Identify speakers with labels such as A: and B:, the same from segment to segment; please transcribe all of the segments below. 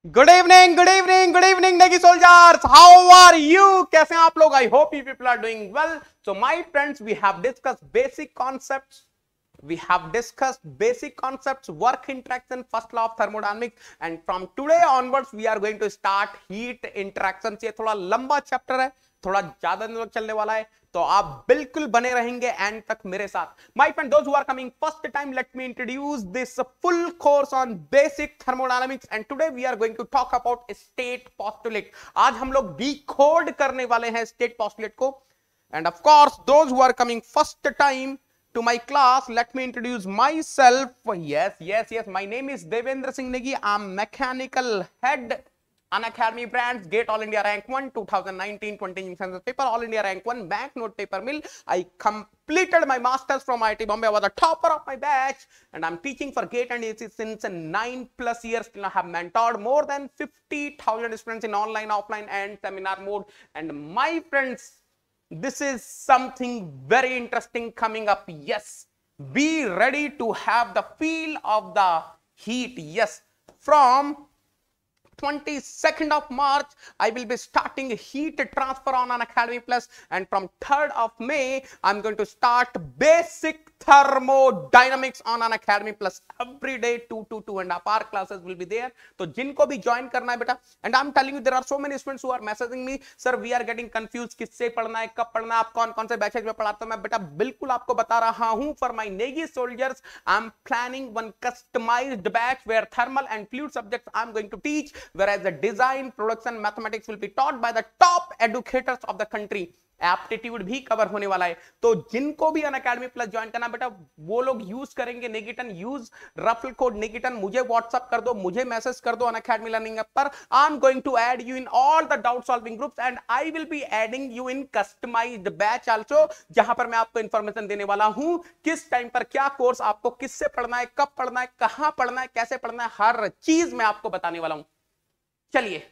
A: Good evening, good evening, good evening Negi soldiers, how are you? कैसे हैं आप लोग? I hope you people are doing well. So my friends, we have discussed basic concepts. We have discussed basic concepts, work interaction, first law of thermodynamics, and from today onwards we are going to start heat interactions. ये थोड़ा लंबा chapter है, थोड़ा ज्यादा दिन तक चलने वाला है, तो आप बिल्कुल बने रहेंगे एंड तक मेरे साथ. My friend, those who are coming first time, let me introduce this full course on basic thermodynamics and today we are going to talk about state postulate. आज हम लोग डिकोड करने वाले हैं स्टेट पोस्टुलेट को. And of course those who are coming first time to my class, let me introduce myself. Yes, my name is Devendra Singh Negi. I'm mechanical head Unacademy brands, Gate All India Rank 1 2019-20 census paper, All India Rank 1 banknote paper mill. I completed my masters from IIT Bombay. I was the topper of my batch and I'm teaching for Gate and AC since 9+ years. I have mentored more than 50,000 students in online, offline and seminar mode. And my friends, this is something very interesting coming up. Yes, be ready to have the feel of the heat. Yes, from 22nd of March, I will be starting heat transfer on Unacademy Plus, and from 3rd of May, I'm going to start basic thermodynamics on Unacademy Plus. Every day 2 hour classes will be there. तो जिनको भी join करना है बेटा, and I'm telling you there are so many students who are messaging me, sir we are getting confused किससे पढ़ना है, कब पढ़ना है, आप कौन कौन से बैचेज में पढ़ाते हो. मैं बेटा बिल्कुल आपको बता रहा हूं. For my Negi soldiers, I'm planning one customized batch where thermal and fluid subjects I'm going to teach, whereas the design, production, mathematics will be taught by the top educators of the country. Aptitude भी cover होने वाला है. तो जिनको भी Unacademy plus join करना बेटा, वो लोग यूज करेंगे नेगेटन. यूज रेफरल कोड नेगेटन. मुझे व्हाट्सएप कर दो, मुझे मैसेज कर दो अनअकैडमी लर्निंग ऐप पर. I am going to add you in all the doubt solving groups and I will be adding you in customised batch also, जहां पर मैं आपको इंफॉर्मेशन देने वाला हूं किस टाइम पर क्या कोर्स आपको किससे पढ़ना है, कब पढ़ना है, कहां पढ़ना है, कैसे पढ़ना है, हर चीज मैं आपको बताने वाला हूं. चलिए,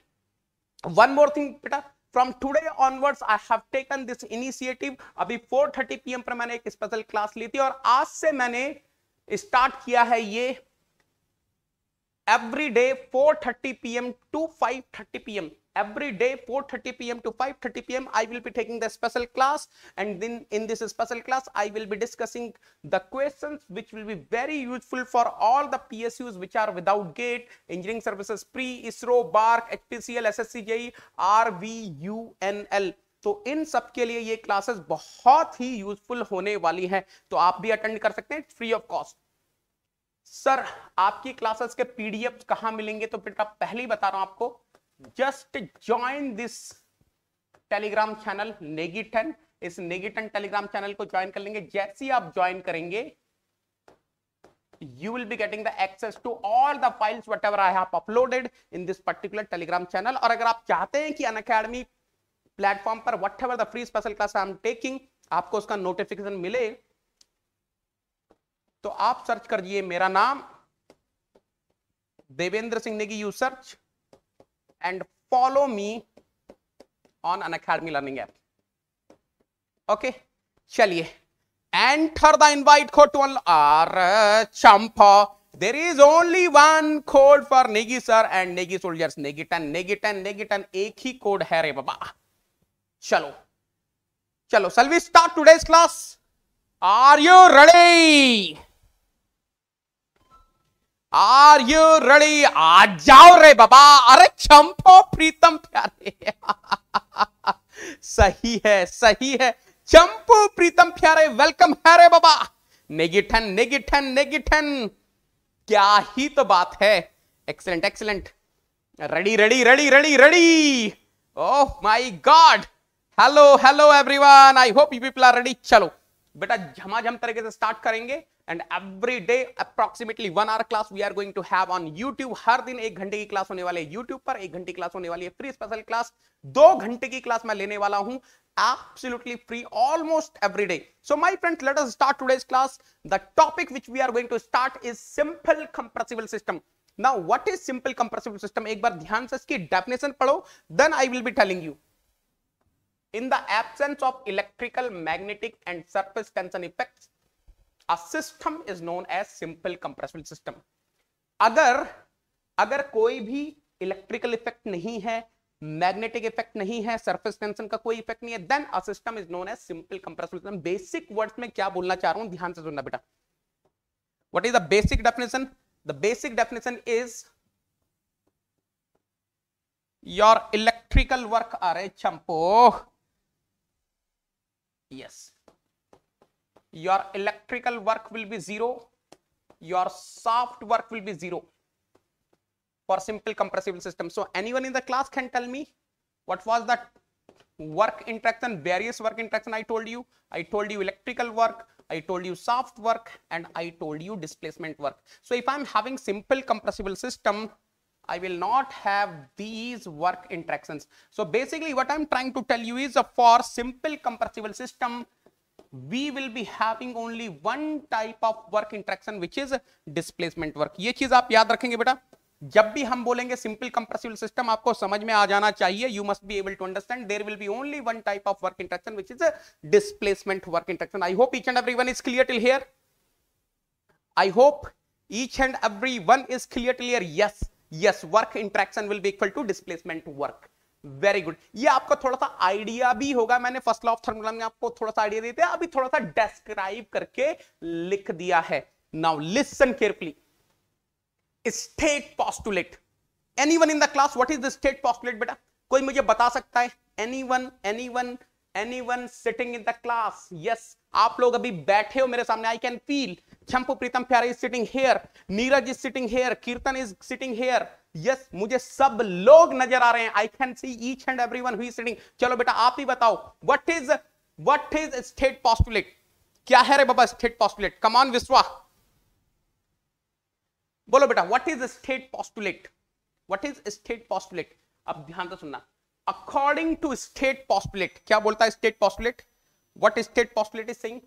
A: वन मोर थिंग बेटा, from today onwards I have taken this initiative. अभी 4:30 PM पर मैंने एक स्पेशल क्लास ली थी और आज से मैंने स्टार्ट किया है ये every day 4:30 PM to 5:30 PM. Every day 4:30 PM to 5:30 PM I will be taking the special class, and then in this special class I will be discussing the questions which will be very useful for all the PSUs which are without GATE, engineering services, pre, ISRO, BARC, HPCL, SSC, JEE, RVUNL. तो इन सब के लिए ये classes बहुत ही useful होने वाली है, तो आप भी अटेंड कर सकते हैं फ्री ऑफ कॉस्ट. सर आपकी क्लासेस के पीडीएफ कहां मिलेंगे? तो बेटा पहले ही बता रहा हूं आपको, just join this Telegram channel नेगी10. इस नेगी10 टेलीग्राम चैनल को ज्वाइन कर लेंगे. जैसे ही आप ज्वाइन करेंगे, you will be getting the access to all the files whatever I have uploaded in this particular telegram channel. और अगर आप चाहते हैं कि अनअकैडमी प्लेटफॉर्म पर whatever the free special class I am taking आपको उसका नोटिफिकेशन मिले, तो आप सर्च करिए मेरा नाम Devendra Singh Negi. You search and follow me on Unacademy Learning app. Okay, चलिए, enter the invite code to champa. There is only one code for Negi sir and Negi soldiers. Negi10 एक ही कोड है रे बाबा. चलो, shall we start today's class? Are you ready? Are you ready? आ जाओ रे बाबा. अरे चंपो प्रीतम प्यारे. सही है चंपू प्रीतम प्यारे, वेलकम है रे बाबा. नेगी10 क्या ही तो बात है. Excellent. Ready. Oh my God. Hello everyone, I hope you people are ready. चलो बेटा झमाझम तरीके से स्टार्ट करेंगे. And every day approximately 1 hour class we are going to have on YouTube. हर दिन 1 घंटे की क्लास होने वाली है YouTube पर. 1 घंटे की क्लास होने वाली है फ्री स्पेशल क्लास. 2 घंटे की क्लास मैं लेने वाला हूं absolutely free almost every day. So my friends, let us start today's class. The topic which we are going to start is simple compressible system. Now what is simple compressible system? एक बार ध्यान से इसकी definition पढ़ो, then I will be telling you. In the absence of electrical, magnetic and surface tension effects, a system is known as simple compressible system. अगर कोई भी electrical effect नहीं है, मैग्नेटिक इफेक्ट नहीं है, सरफेस टेंशन का कोई इफेक्ट नहीं है, then a system is known as simple compressible system. Basic words में क्या बोलना चाह रहा हूं ध्यान से सुनना बेटा। What is the basic definition? The basic definition is your electrical work, अरे चंपो, yes, your electrical work will be zero, your soft work will be zero for simple compressible system. So anyone in the class can tell me what was that work interaction, various work interaction I told you? I told you electrical work, I told you soft work, and I told you displacement work. So if I'm having simple compressible system, I will not have these work interactions. So basically what I'm trying to tell you is for simple compressible system, we will be having only one type of work interaction which is displacement work. ये चीज आप याद रखेंगे बेटा, जब भी हम बोलेंगे सिंपल कंप्रेसिबल सिस्टम आपको समझ में आ जाना चाहिए, you must be able to understand there will be only one type of work interaction which is displacement work interaction. I hope each and everyone is clear till here. I hope each and everyone is clear till here. Yes yes, work interaction will be equal to displacement work. Very good. ये आपको थोड़ा सा idea भी होगा, मैंने first law of thermodynamics में आपको थोड़ा सा आइडिया देते हैं, अभी थोड़ा सा डिस्क्राइब करके लिख दिया है. Now listen carefully. State postulate. Anyone in the class what is the state postulate बेटा? कोई मुझे बता सकता है? Anyone sitting in the class? Yes, आप लोग अभी बैठे हो मेरे सामने, आई कैन फील. शंपू प्रीतम प्यारे is sitting here, Neeraj is sitting here, कीर्तन इज सिटिंग हियर. यस, मुझे सब लोग नजर आ रहे हैं. I can see each and everyone who is sitting. चलो बेटा आप ही बताओ, व्हाट इज स्टेट पोस्टुलेट? क्या है रे बाबा स्टेट पोस्टुलेट? कम ऑन विश्वा, बोलो बेटा, what is state postulate? What is state postulate? अब ध्यान से सुनना. अकॉर्डिंग टू स्टेट पोस्टुलेट, क्या बोलता है state postulate? What state postulate is saying?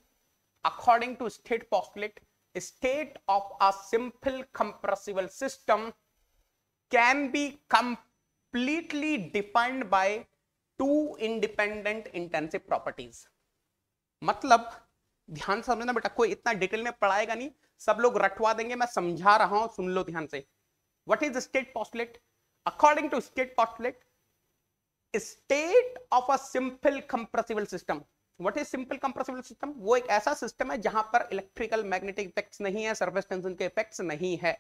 A: According to state postulate, state of a simple compressible system can be completely defined by two independent intensive properties. मतलब ध्यान से समझना बेटा, कोई इतना डिटेल में पढ़ाएगा नहीं, सब लोग रटवा देंगे, मैं समझा रहा हूं, सुन लो ध्यान से. What is the state postulate? According to state postulate, state of a simple compressible system. What is simple compressible system? वो एक ऐसा सिस्टम है जहां पर इलेक्ट्रिकल मैग्नेटिक इफेक्ट्स नहीं है, सरफेस टेंशन के इफेक्ट्स नहीं है.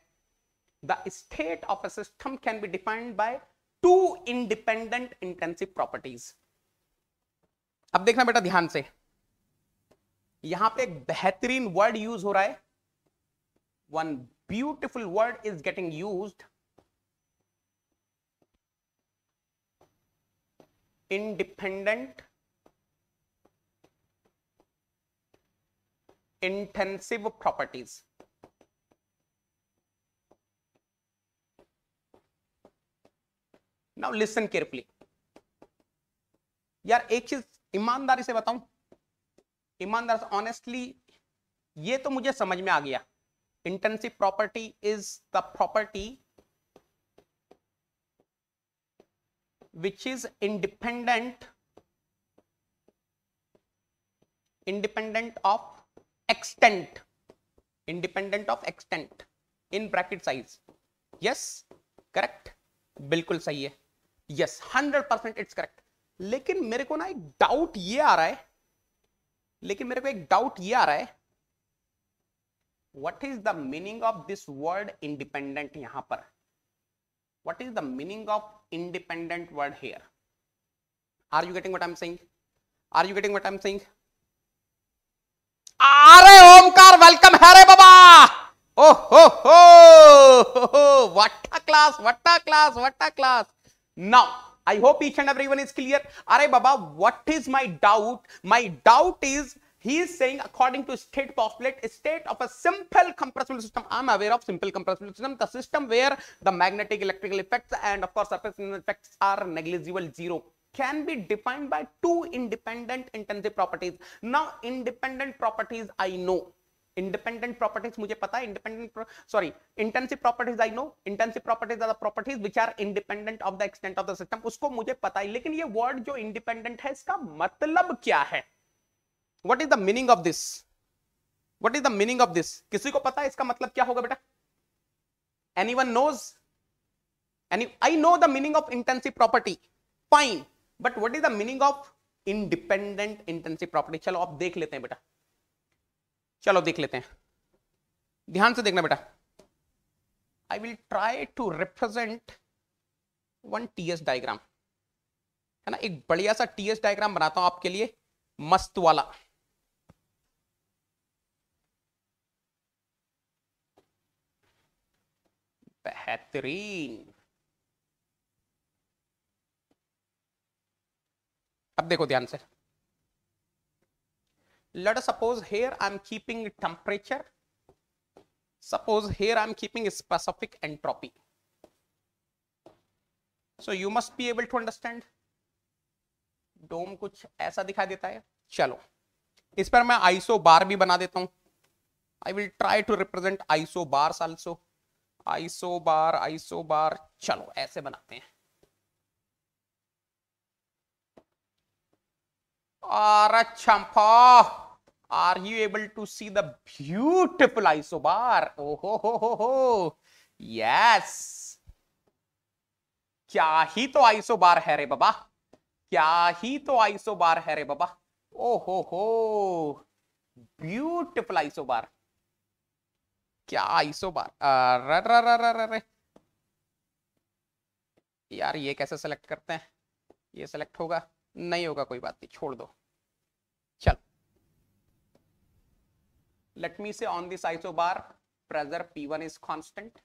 A: The state of a system can be defined by two independent intensive properties. अब देखना बेटा ध्यान से, यहां पे एक बेहतरीन वर्ड यूज हो रहा है. One beautiful word is getting used. Independent intensive properties. Now listen carefully. यार एक चीज ईमानदारी से बताऊं, ईमानदार से ऑनेस्टली, ये तो मुझे समझ में आ गया. Intensive property is the property which is independent of extent, in bracket size. yes, correct, बिल्कुल सही है. yes, 100% it's correct. लेकिन मेरे को ना एक डाउट ये आ रहा है, what is the meaning of this word independent यहां पर? What is the meaning of independent word here? Are you getting what I'm saying? अरे ओमकार वेलकम है रे बाबा. ओहो हो, what a class. Now I hope each and everyone is clear. अरे बाबा, what is my doubt? My doubt is he is saying according to state postulate, a state of a simple compressible system. I'm aware of simple compressible system, the system where the magnetic, electrical effects and of course surface effects are negligible, zero, can be defined by two independent intensive properties. Now independent properties I know, independent properties मुझे पता है, intensive properties I know. Intensive properties are the properties which are independent of the extent of the system. उसको मुझे पता है, लेकिन ये word जो independent है इसका मतलब क्या है? What is the meaning of this? किसी को पता है इसका मतलब क्या होगा बेटा? Anyone knows? and I know the meaning of intensive property, fine, but what is the meaning of independent intensive property? चलो आप देख लेते हैं बेटा, चलो देख लेते हैं, ध्यान से देखना बेटा. I will try to represent one TS diagram, है ना, एक बढ़िया सा TS डायग्राम बनाता हूं आपके लिए, मस्त वाला. बेहतरीन. अब देखो ध्यान से. Let us suppose here I am keeping temperature. Suppose here I am keeping specific entropy. So you must be able to understand. डोम कुछ ऐसा दिखाई देता है. चलो इस पर मैं आइसो बार भी बना देता हूं. I will try to represent isobars also. Isobar. चलो ऐसे बनाते हैं. और चंपा, are you able to see the beautiful isobar? Oh ho. Yes. क्या ही तो आइसोबार है रे बाबा, क्या ही तो आइसोबार है रे बाबा. ओ हो, ब्यूटिफुल आइसोबार. क्या आइसोबार. अरे यार ये कैसे सेलेक्ट करते हैं, ये सेलेक्ट होगा नहीं होगा, कोई बात नहीं, छोड़ दो. चल, let me say on this isobar pressure P1 is constant,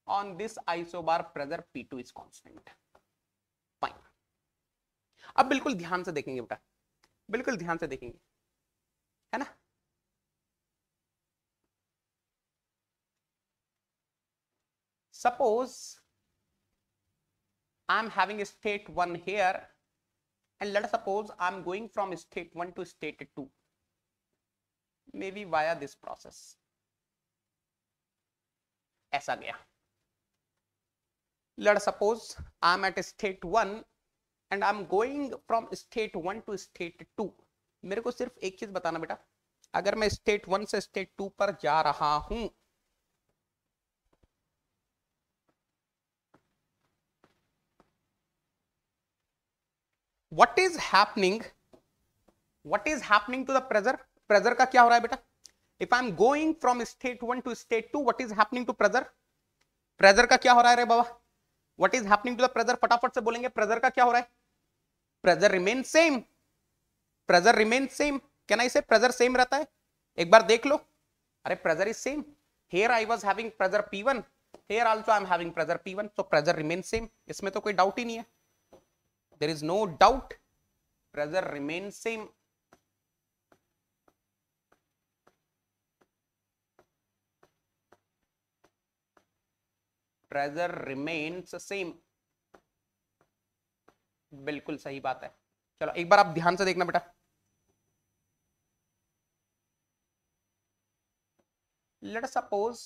A: on this isobar pressure P2 is constant. Fine. अब बिल्कुल ध्यान से देखेंगे बेटा, बिल्कुल ध्यान से देखेंगे, है ना. Suppose I'm having a state 1 here, and let us suppose I'm going from state 1 to state 2, maybe via this process. ऐसा गया. Let us suppose I'm at state 1 and I'm going from state 1 to state 2. मेरे को सिर्फ एक चीज बताना बेटा, अगर मैं state 1 से state 2 पर जा रहा हूं, what is happening to the pressure? Pressure का क्या हो रहा है बेटा? If I'm going from state 1 to state 2, what is happening to pressure? Pressure का क्या हो रहा है रे बाबा? What is happening to the pressure? फटाफट से बोलेंगे, pressure का क्या हो रहा है? Pressure remains same. Pressure remains same. Can I say pressure same रहता है? एक बार देख लो. अरे pressure is same. Here I was having pressure P1. Here also I am having pressure P1. So pressure remains same. इसमें तो कोई doubt ही नहीं है. There is no doubt. Pressure remains same. Pressure remains same. बिल्कुल सही बात है. चलो एक बार आप ध्यान से देखना बेटा. Let us suppose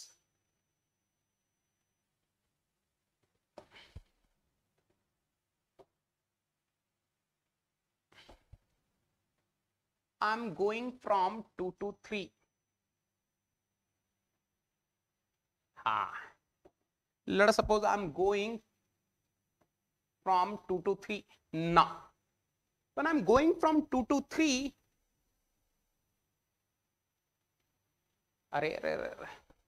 A: I'm going from 2 to 3. Let us suppose I'm going from 2 to 3. Now, when I'm going from 2 to 3, अरे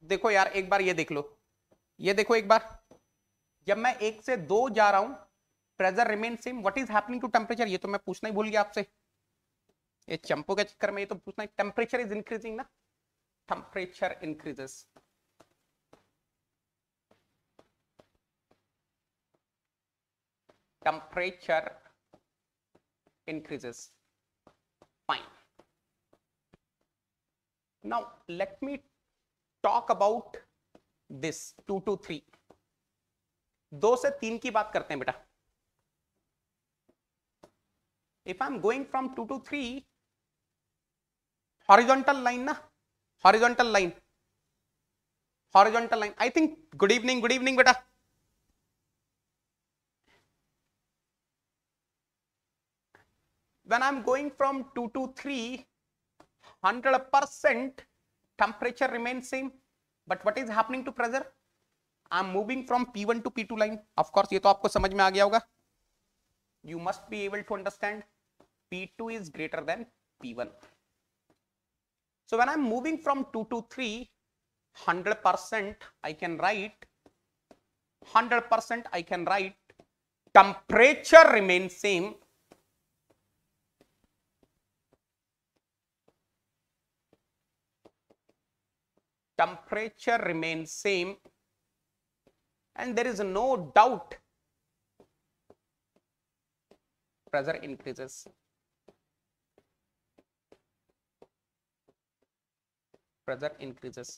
A: देखो यार, एक बार ये देख लो, ये देखो एक बार, जब मैं 1 से 2 जा रहा हूं, pressure remain same. What is happening to temperature? ये तो मैं पूछना ही भूल गया आपसे, ये चंपो के चक्कर में ये तो पूछना है. टेम्परेचर इज इंक्रीजिंग ना, temperature increases. Temperature increases. Fine. Now let me talk about this 2 to 3. 2 से 3 की बात करते हैं बेटा. If I'm going from 2 to 3, horizontal line ना, horizontal line. I think good evening बेटा. When I'm going from 2 to 3, 100% temperature remains same. But what is happening to pressure? I am moving from P1 to P2 line. Of course ये तो आपको समझ में आ गया होगा. You must be able to understand P2 is greater than P1. So when I'm moving from 2 to 3, 100% I can write 100% I can write temperature remains same. Temperature remains same, and there is no doubt pressure increases. Pressure increases.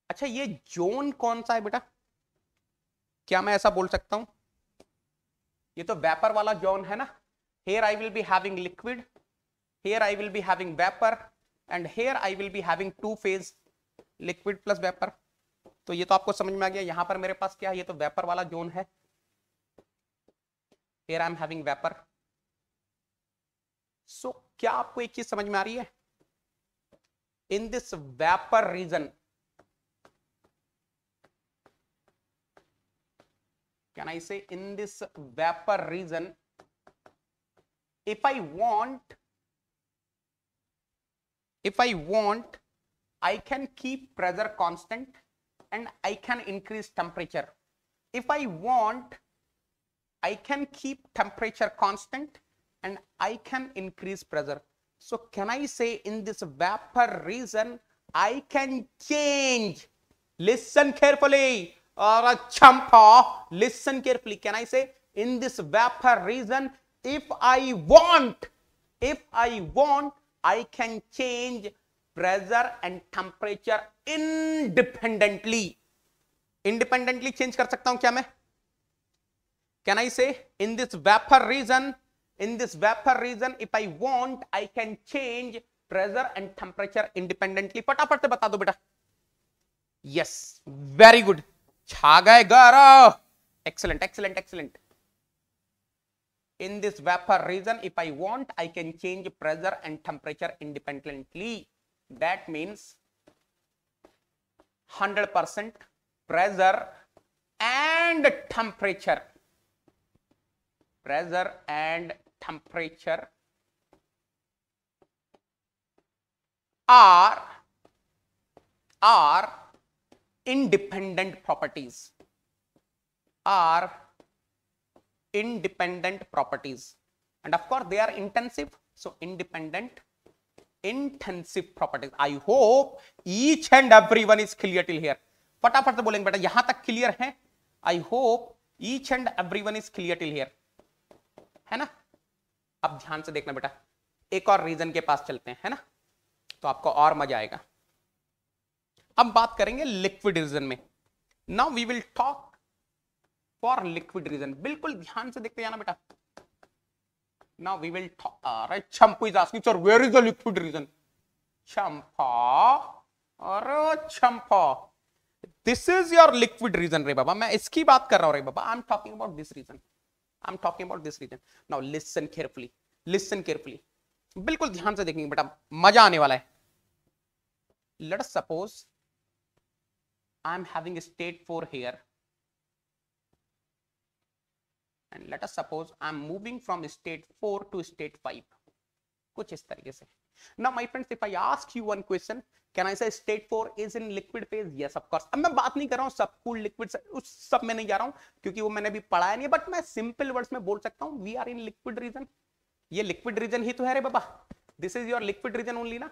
A: अच्छा, ये zone कौन सा है बेटा? क्या मैं ऐसा बोल सकता हूं? ये तो वेपर वाला जोन है ना. Here I will be having liquid, here I will be having vapor, and here I will be having two phase liquid plus vapor. तो ये तो आपको समझ में आ गया. यहां पर मेरे पास क्या है? ये तो वेपर वाला जोन है. Here I am having vapor. So क्या आपको एक चीज समझ में आ रही है? In this vapor region, can I say in this vapor region, if I want, I can keep pressure constant and I can increase temperature. If I want, I can keep temperature constant and I can increase pressure. So can I say in this vapor region, I can change, listen carefully, or champa, listen carefully. Can I say in this vapor region, if I want, I can change pressure and temperature independently. Independently change कर सकता हूं क्या मैं? Can I say in this vapor region, if I want, I can change pressure and temperature independently. फटाफट से बता दो बेटा. Yes, very good. छा गए गौरव. Excellent, excellent, excellent. In this vapor region, if I want, I can change pressure and temperature independently. That means 100% pressure and temperature. Pressure and temperature are independent properties. Are independent properties, and of course they are intensive. So intensive properties. I hope each and everyone is clear till here. फटाफट से बोलेंगे बेटा, यहां तक clear है? I hope each and everyone is clear till here, है ना? अब ध्यान से देखना बेटा, एक और रीजन के पास चलते हैं, है ना? तो आपको और मजा आएगा. अब बात करेंगे लिक्विड रीजन में. Now we will talk for liquid region. बिल्कुल ध्यान से देखते जाना बेटा. Now we will talk. अरे Champu is asking sir where is the liquid region. Champa, अरे Champa, this is your liquid region रे बाबा. मैं इसकी बात कर रहा हूं रे बाबा. I am talking about this region. I'm talking about this region. Now listen carefully. Listen carefully. बिल्कुल ध्यान से देखेंगे बेटा, मजा आने वाला है. Let us suppose I'm having state 4 here, and let us suppose I'm moving from state 4 to state 5. कुछ इस तरीके से. Now my friends, if I ask you one question, can I say state 4 is in liquid phase? Yes, of course. अब मैं बात नहीं कर रहा हूं सब कूल लिक्विड, उस सब में नहीं जा रहा हूं क्योंकि वो मैंने भी पढ़ाया नहीं, बट मैं सिंपल वर्ड्स में बोल सकता हूं we are in liquid region. ये लिक्विड रीजन ही तो है रे बाबा. This is your liquid region only ना.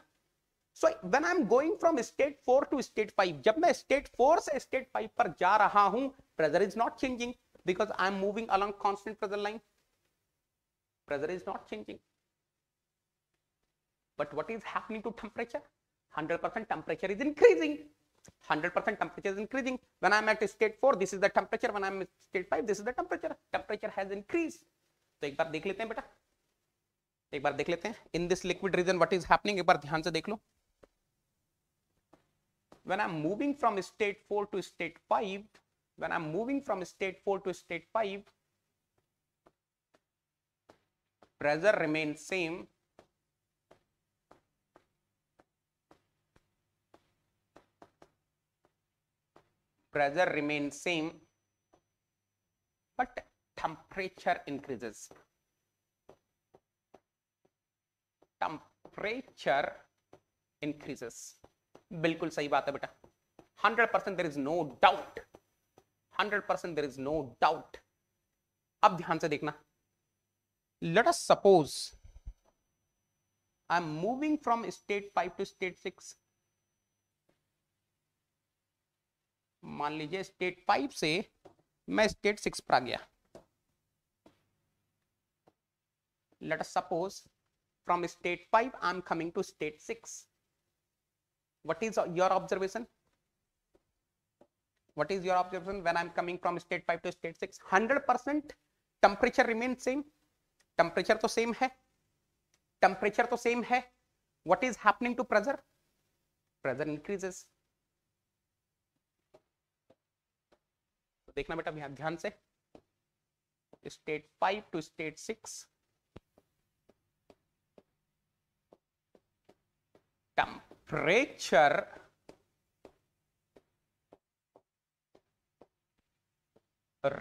A: So when I am going from state 4 to state 5, जब मैं स्टेट 4 से स्टेट 5 पर जा रहा हूं, pressure is not changing because I am moving along constant pressure line. Pressure is not changing. But what is happening to temperature? 100% temperature is increasing. 100% temperature is increasing. When I am at state 4, this is the temperature. When I am at state 5, this is the temperature. Temperature has increased. तो एक बार देख लेते हैं बेटा, एक बार देख लेते हैं. In this liquid region, what is happening? एक बार ध्यान से देख लो. When I am moving from state 4 to state 5, when I am moving from state 4 to state 5, pressure remains same. pressure remains same but temperature increases. Temperature increases. बिल्कुल सही बात है बेटा, 100% there is no doubt, 100% there is no doubt. अब ध्यान से देखना, let us suppose I am moving from state 5 to state 6. मान लीजिए स्टेट 5 से मैं स्टेट 6 पर आ गया. Let us suppose from state 5 I am coming to state 6. What is your observation? What is your observation when I am coming from state 5 to state 6? 100% temperature remains same. Temperature तो same है. Temperature तो same है. What is happening to pressure? Pressure increases. देखना बेटा ध्यान से, state 5 to state 6, temperature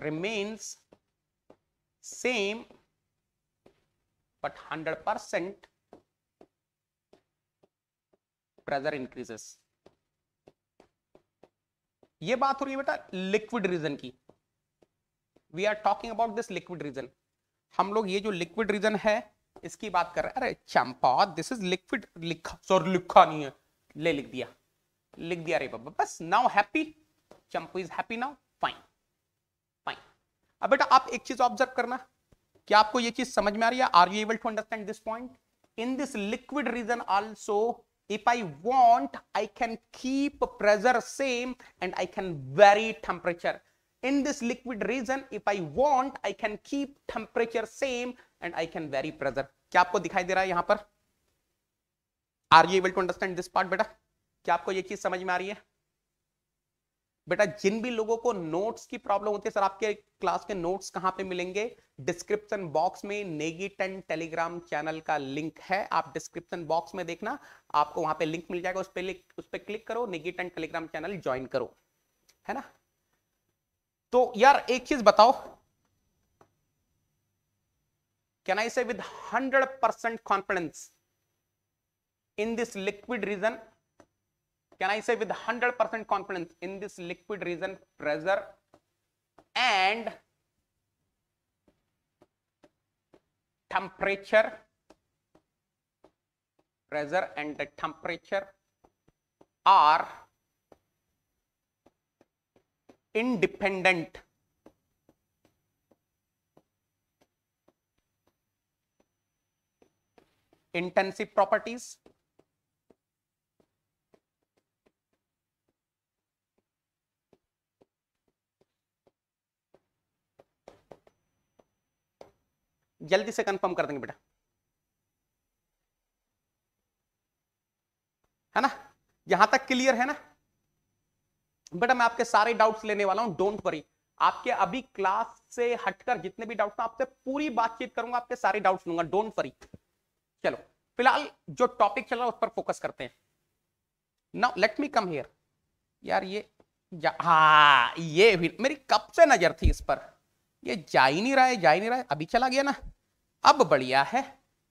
A: remains same but 100% pressure increases. ये बात हो रही है बेटा लिक्विड रीजन की. We are talking about this liquid region. हम लोग ये जो लिक्विड रीजन है इसकी बात कर रहे हैं. अरे चंपा, दिस इज लिक्विड. लिखा, सॉरी लिखा नहीं है, ले लिख दिया रे बाबा. बस now happy, Champu is happy now. Fine fine. अब बेटा आप एक चीज ऑब्जर्व करना, क्या आपको ये चीज समझ में आ रही है? Are you able to understand this point? In this liquid region also, if I want, I can keep pressure same and I can vary temperature. In this liquid region, if I want, I can keep temperature same and I can vary pressure. क्या आपको दिखाई दे रहा है यहां पर? Are you able to understand this part बेटा? क्या आपको ये चीज समझ में आ रही है? बेटा जिन भी लोगों को नोट्स की प्रॉब्लम होती है, सर आपके क्लास के नोट्स कहां पे मिलेंगे? डिस्क्रिप्शन बॉक्स में नेगी 10 टेलीग्राम चैनल का लिंक है. आप डिस्क्रिप्शन बॉक्स में देखना, आपको वहां पे लिंक मिल जाएगा. उस पे क्लिक करो, नेगी 10 टेलीग्राम चैनल ज्वाइन करो, है ना? तो यार एक चीज बताओ, can I say with 100% confidence in this liquid region, can I say with 100% confidence in this liquid region, pressure and temperature, pressure and the temperature are independent? Intensive properties. जल्दी से कंफर्म कर देंगे बेटा, है ना? यहां तक क्लियर है ना बेटा? मैं आपके सारे डाउट्स लेने वाला हूं, डोंट वरी. आपके अभी क्लास से हटकर जितने भी डाउट्स, आपसे पूरी बातचीत करूंगा, आपके सारे डाउट्स लूंगा, डोंट वरी. चलो फिलहाल जो टॉपिक चल रहा है उस पर फोकस करते हैं. Now let me come here. यार ये हाँ, ये भी मेरी कब से नजर थी इस पर, ये जा ही नहीं रहा है. अभी चला गया ना, अब बढ़िया है.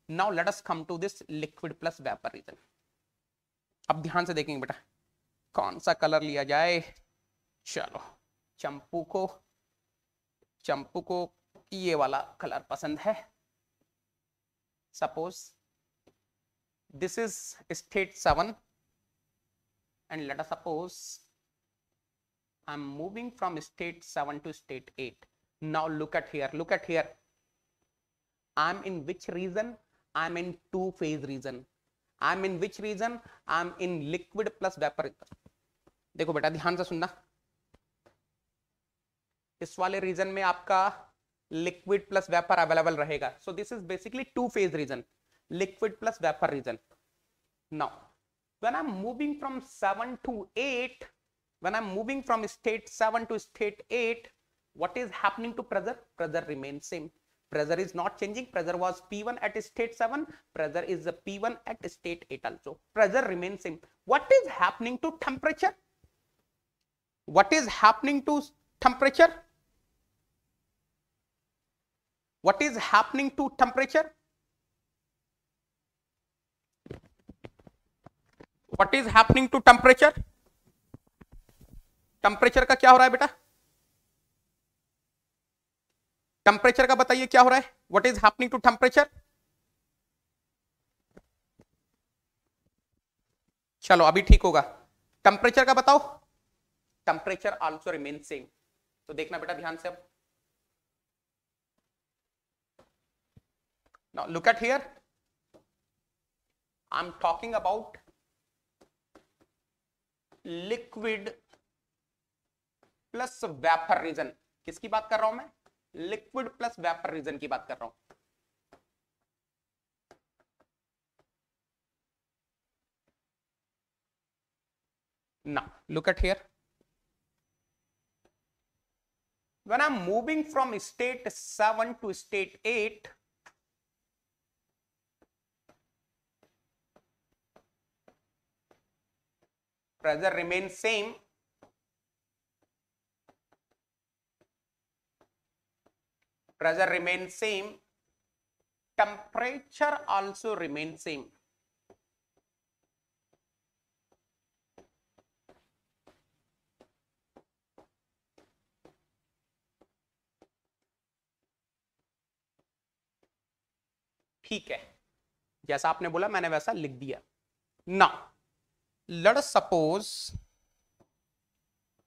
A: Now let us come to this liquid plus vapour region. अब ध्यान से देखेंगे बेटा, कौन सा कलर लिया जाए. चलो चंपू को ये वाला कलर पसंद है. Suppose this is state 7 and let us suppose I'm moving from state 7 to state 8. Now look at here. I'm in which region? I'm in two-phase region. I'm in which region? I'm in liquid plus vapor. देखो बेटा ध्यान से सुनना, इस वाले reason में आपका liquid plus vapour available रहेगा. So this is basically two-phase region, liquid plus vapor region. Now when I'm moving from 7 to 8, when I'm moving from state 7 to state 8, what is happening to pressure? Pressure remains same. Pressure is not changing. Pressure was P1 at state 7. Pressure is the P1 at state 8 also. Pressure remains same. What is happening to temperature? what is happening to temperature? What is happening to temperature? What is happening to temperature? Temperature का क्या हो रहा है बेटा? Temperature का बताइए क्या हो रहा है? What is happening to temperature? चलो अभी ठीक होगा. टेम्परेचर का बताओ. Temperature also remain same. तो देखना बेटा ध्यान से. अब now look at here. I am talking about liquid plus vapour region. किसकी बात कर रहा हूं मैं? लिक्विड प्लस वेपर रीजन की बात कर रहा हूं. Now look at here. When I'm moving from state 7 to state 8, pressure remains same. Pressure remains same. Temperature also remains same. ठीक है, जैसा आपने बोला मैंने वैसा लिख दिया. Now, let us suppose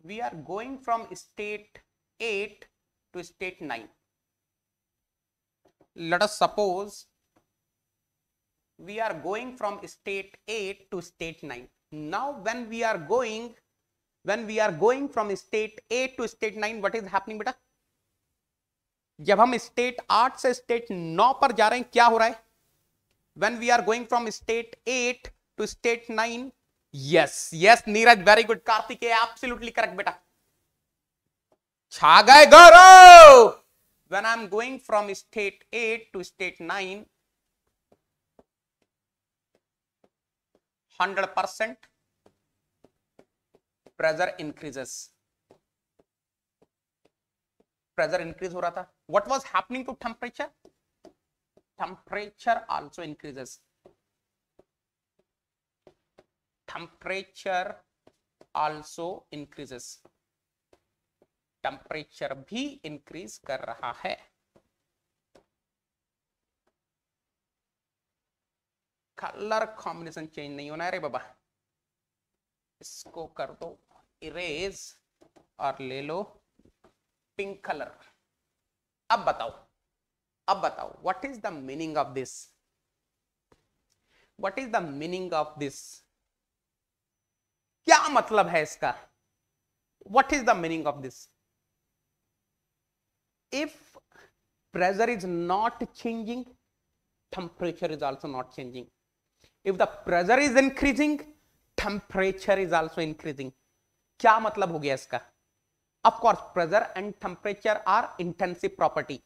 A: we are going from state 8 to state 9. Let us suppose we are going from state 8 to state 9. Now, when we are going from state 8 to state 9, what is happening बेटा? जब हम state 8 से state 9 पर जा रहे हैं क्या हो रहा है? When we are going from state 8 to state 9, yes, Neeraj, very good. Kartik, absolutely correct बेटा. छा गए गौरव. When I'm going from state 8 to state 9, 100% pressure increases. Pressure increase हो रहा था. What was happening to temperature? Temperature also increases. Temperature also increases. Temperature भी increase कर रहा है. कलर कॉम्बिनेशन चेंज नहीं होना है रे बाबा. इसको कर दो इरेज और ले लो पिंक कलर. अब बताओ what is the meaning of this? What is the meaning of this? क्या मतलब है इसका? What is the meaning of this? If pressure is not changing, temperature is also not changing. If the pressure is increasing, temperature is also increasing. क्या मतलब हो गया इसका? Of course, pressure and temperature are intensive property.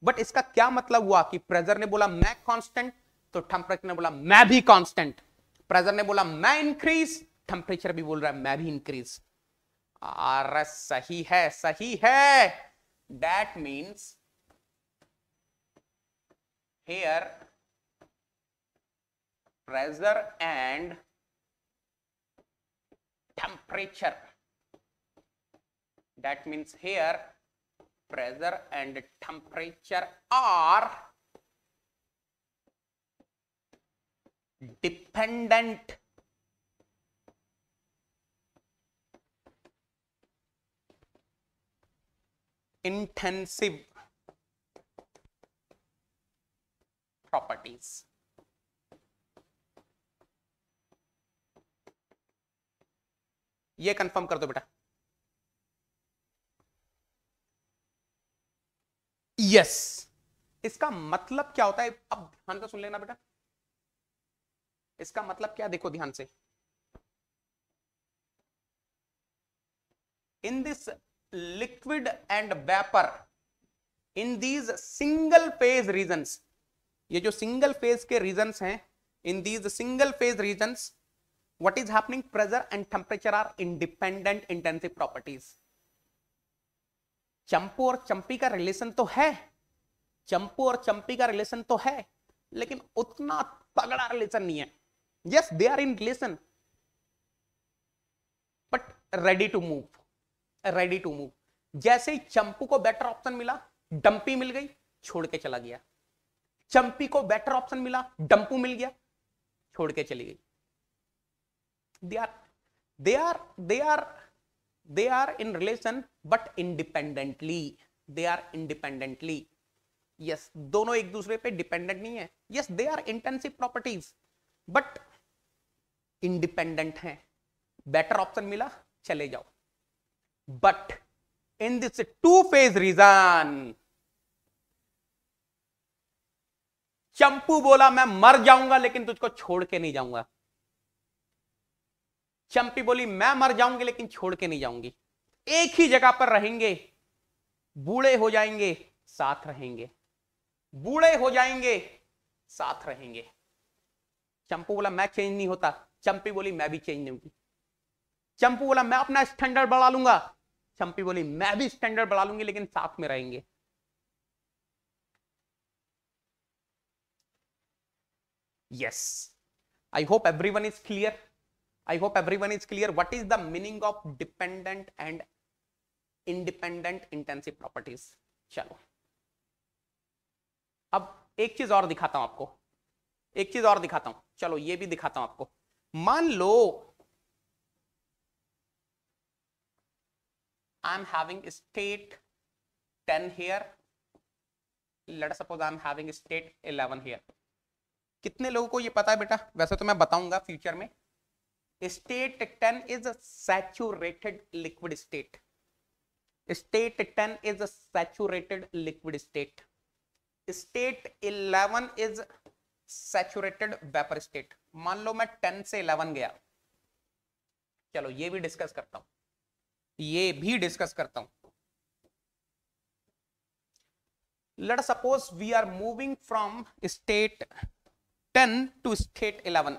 A: But इसका क्या मतलब हुआ कि pressure ने बोला मैं constant, तो temperature ने बोला मैं भी constant. Pressure ने बोला मैं increase, temperature भी बोल रहा है मैं भी increase. अरे सही है. That means here pressure and temperature. That means here pressure and temperature are dependent. Intensive properties. ये कंफर्म कर दो बेटा. यस. इसका मतलब क्या होता है? अब ध्यान से सुन लेना बेटा. इसका मतलब क्या? देखो ध्यान से. In this liquid and vapor, in these single phase regions, ये जो सिंगल फेज के रीजन्स हैं, in these single phase regions What is happening? Pressure and temperature are independent intensive properties. चंपू और चंपी का रिलेशन तो है, चंपू और चंपी का रिलेशन तो है, लेकिन उतना तगड़ा रिलेशन नहीं है. Yes, they are in relation, but ready to move, ready to move. जैसे ही चंपू को बेटर ऑप्शन मिला, डंपी मिल गई, छोड़ के चला गया. चंपी को बेटर ऑप्शन मिला, डंपू मिल गया, छोड़ के चली गई. they are in relation but independently. they are independently. yes, दोनों एक दूसरे पे डिपेंडेंट नहीं है. yes, they are intensive properties but independent हैं. बेटर ऑप्शन मिला, चले जाओ. but in this two phase reason, चंपू बोला मैं मर जाऊंगा लेकिन तुझको छोड़ के नहीं जाऊंगा. चंपी बोली मैं मर जाऊंगी लेकिन छोड़ के नहीं जाऊंगी. एक ही जगह पर रहेंगे, बूढ़े हो जाएंगे, साथ रहेंगे, बूढ़े हो जाएंगे, साथ रहेंगे. चंपू बोला मैं चेंज नहीं होता, चंपी बोली मैं भी चेंज नहीं होगी. चंपू बोला मैं अपना स्टैंडर्ड बढ़ा लूंगा, चंपी बोली मैं भी स्टैंडर्ड बढ़ा लूंगी लेकिन साथ में रहेंगे. yes, I hope everyone is clear. I hope everyone is clear. What is the meaning of dependent and independent intensive properties? चलो अब एक चीज और दिखाता हूं आपको, एक चीज और दिखाता हूं. चलो ये भी दिखाता हूं आपको. मान लो I am having state 10 here. Let us suppose I am having state 11 here. कितने लोगों को ये पता है बेटा? वैसे तो मैं बताऊंगा फ्यूचर में. State 10 is a saturated liquid state. State 10 is a saturated liquid state. State 11 is saturated vapor state. मान लो मैं 10 से 11 गया. चलो ये भी डिस्कस करता हूं, ये भी डिस्कस करता हूं. Let us suppose we are moving from state 10 to state 11.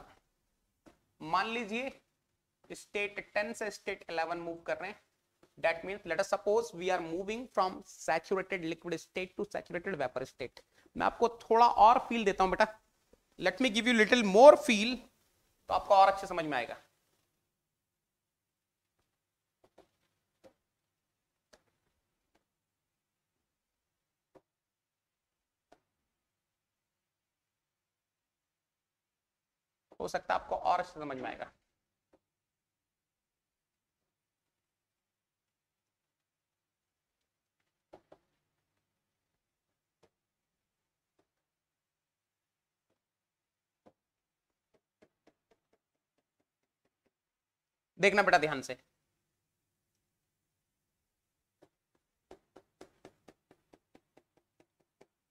A: मान लीजिए स्टेट 10 से स्टेट 11 मूव कर रहे हैं. That means let us suppose we are moving from saturated liquid state to saturated vapour state. मैं आपको थोड़ा और फील देता हूं बेटा. Let me give you little more feel, तो आपको और अच्छे समझ में आएगा. हो सकता है आपको और अच्छे समझ में आएगा. देखना बेटा ध्यान से.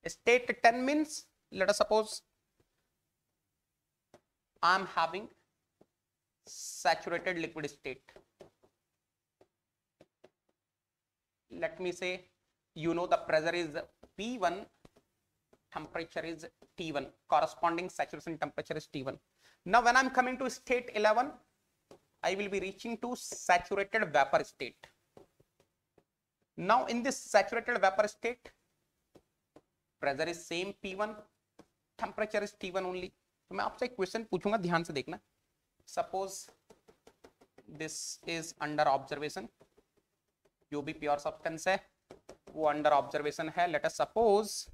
A: State 10 means late us suppose I am having saturated liquid state. Let me say, you know the pressure is P1, temperature is T1, corresponding saturation temperature is T1. Now when I am coming to state 11, I will be reaching to saturated vapor state. Now in this saturated vapor state, pressure is same P1, temperature is T1 only. तो मैं आपसे एक question पूछूंगा, ध्यान से देखना. Suppose this is under observation, जो भी प्योर सब्सटेंस है वो अंडर ऑब्जर्वेशन है. लेट अस सपोज,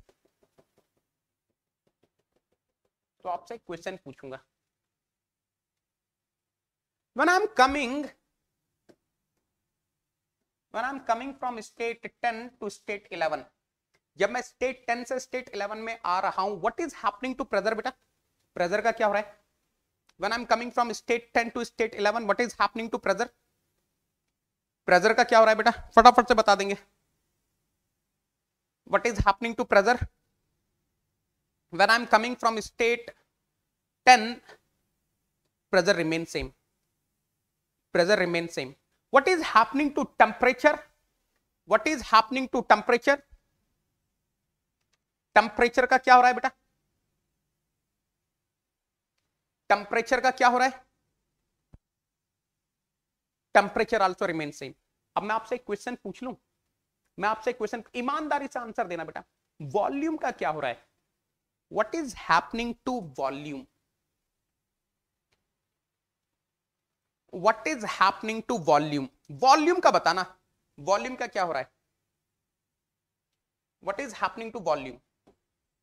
A: तो आपसे एक क्वेश्चन पूछूंगा. When I am coming from state 10 to state 11, जब मैं स्टेट 10 से स्टेट 11 में आ रहा हूं, what is happening to pressure बेटा? प्रेशर का क्या हो रहा है? When I'm coming from state 10 to state 11, what is happening to pressure? Pressure का क्या हो रहा है बेटा? फटाफट से बता देंगे. What is happening to pressure? When I'm coming from state 10, pressure remains same. Pressure remains same. What is happening to temperature? What is happening to temperature? Temperature का क्या हो रहा है बेटा? टेम्परेचर का क्या हो रहा है? Temperature also remain same. अब मैं आपसे एक क्वेश्चन पूछ लूं, मैं आपसे एक क्वेश्चन, ईमानदारी से आंसर देना बेटा, वॉल्यूम का क्या हो रहा है? What is happening to volume? What is happening to volume? Volume का बताना, वॉल्यूम का क्या हो रहा है? What is happening to volume?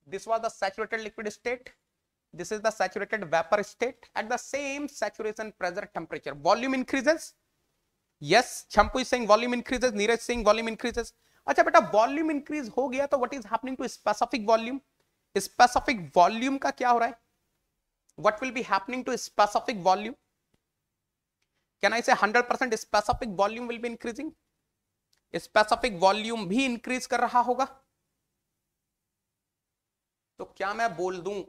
A: This was the saturated liquid state, this is the saturated vapor state. At the same saturation pressure temperature, volume increases. Yes, Champu is saying volume increases, Neeraj is saying volume increases. अच्छा बेटा, volume increase हो गया तो what is happening to specific volume? Specific volume का क्या हो रहा है? What will be happening to specific volume? Can I say 100% specific volume will be increasing? Specific volume भी increase कर रहा होगा। तो क्या मैं बोल दूं,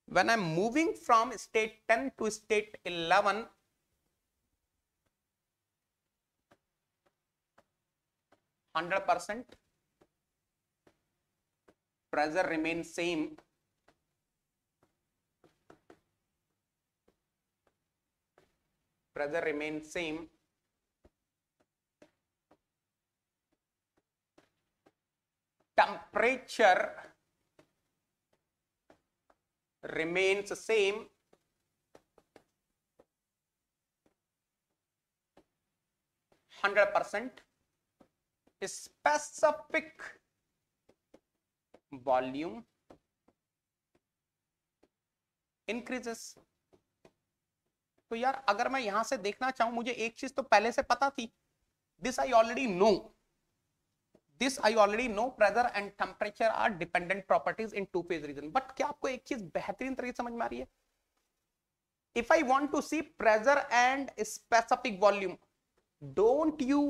A: when I'm moving from state 10 to state 11, %, pressure remains same, pressure remains same, temperature remains same, %, specific volume increases। तो यार अगर मैं यहां से देखना चाहूं, मुझे एक चीज तो पहले से पता थी, this I already know, this I already know, pressure and temperature are dependent properties in two phase region। but क्या आपको एक चीज बेहतरीन तरीके से समझ में आ रही है? if I want to see pressure and specific volume, don't you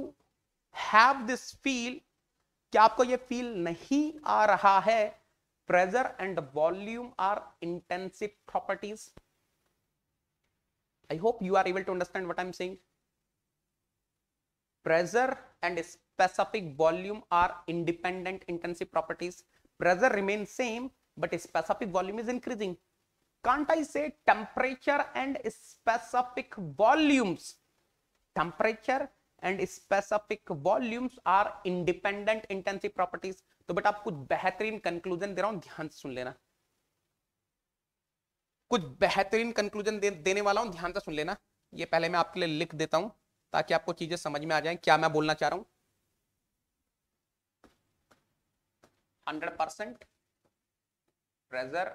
A: have this feel? क्या आपको ये फील नहीं आ रहा है? pressure and volume are intensive properties। I hope you are able to understand what I'm saying। pressure and specific volume are independent intensive properties। pressure remains same but specific volume is increasing। can't I say temperature and specific volumes, temperature and specific volumes are independent intensive properties? तो बेटा आप कुछ बेहतरीन conclusion दे रहा हूं, ध्यान से सुन लेना, कुछ बेहतरीन कंक्लूजन देने वाला हूं, ध्यान से सुन लेना। ये पहले मैं आपके लिए लिख देता हूं ताकि आपको चीजें समझ में आ जाएं क्या मैं बोलना चाह रहा हूं। 100% pressure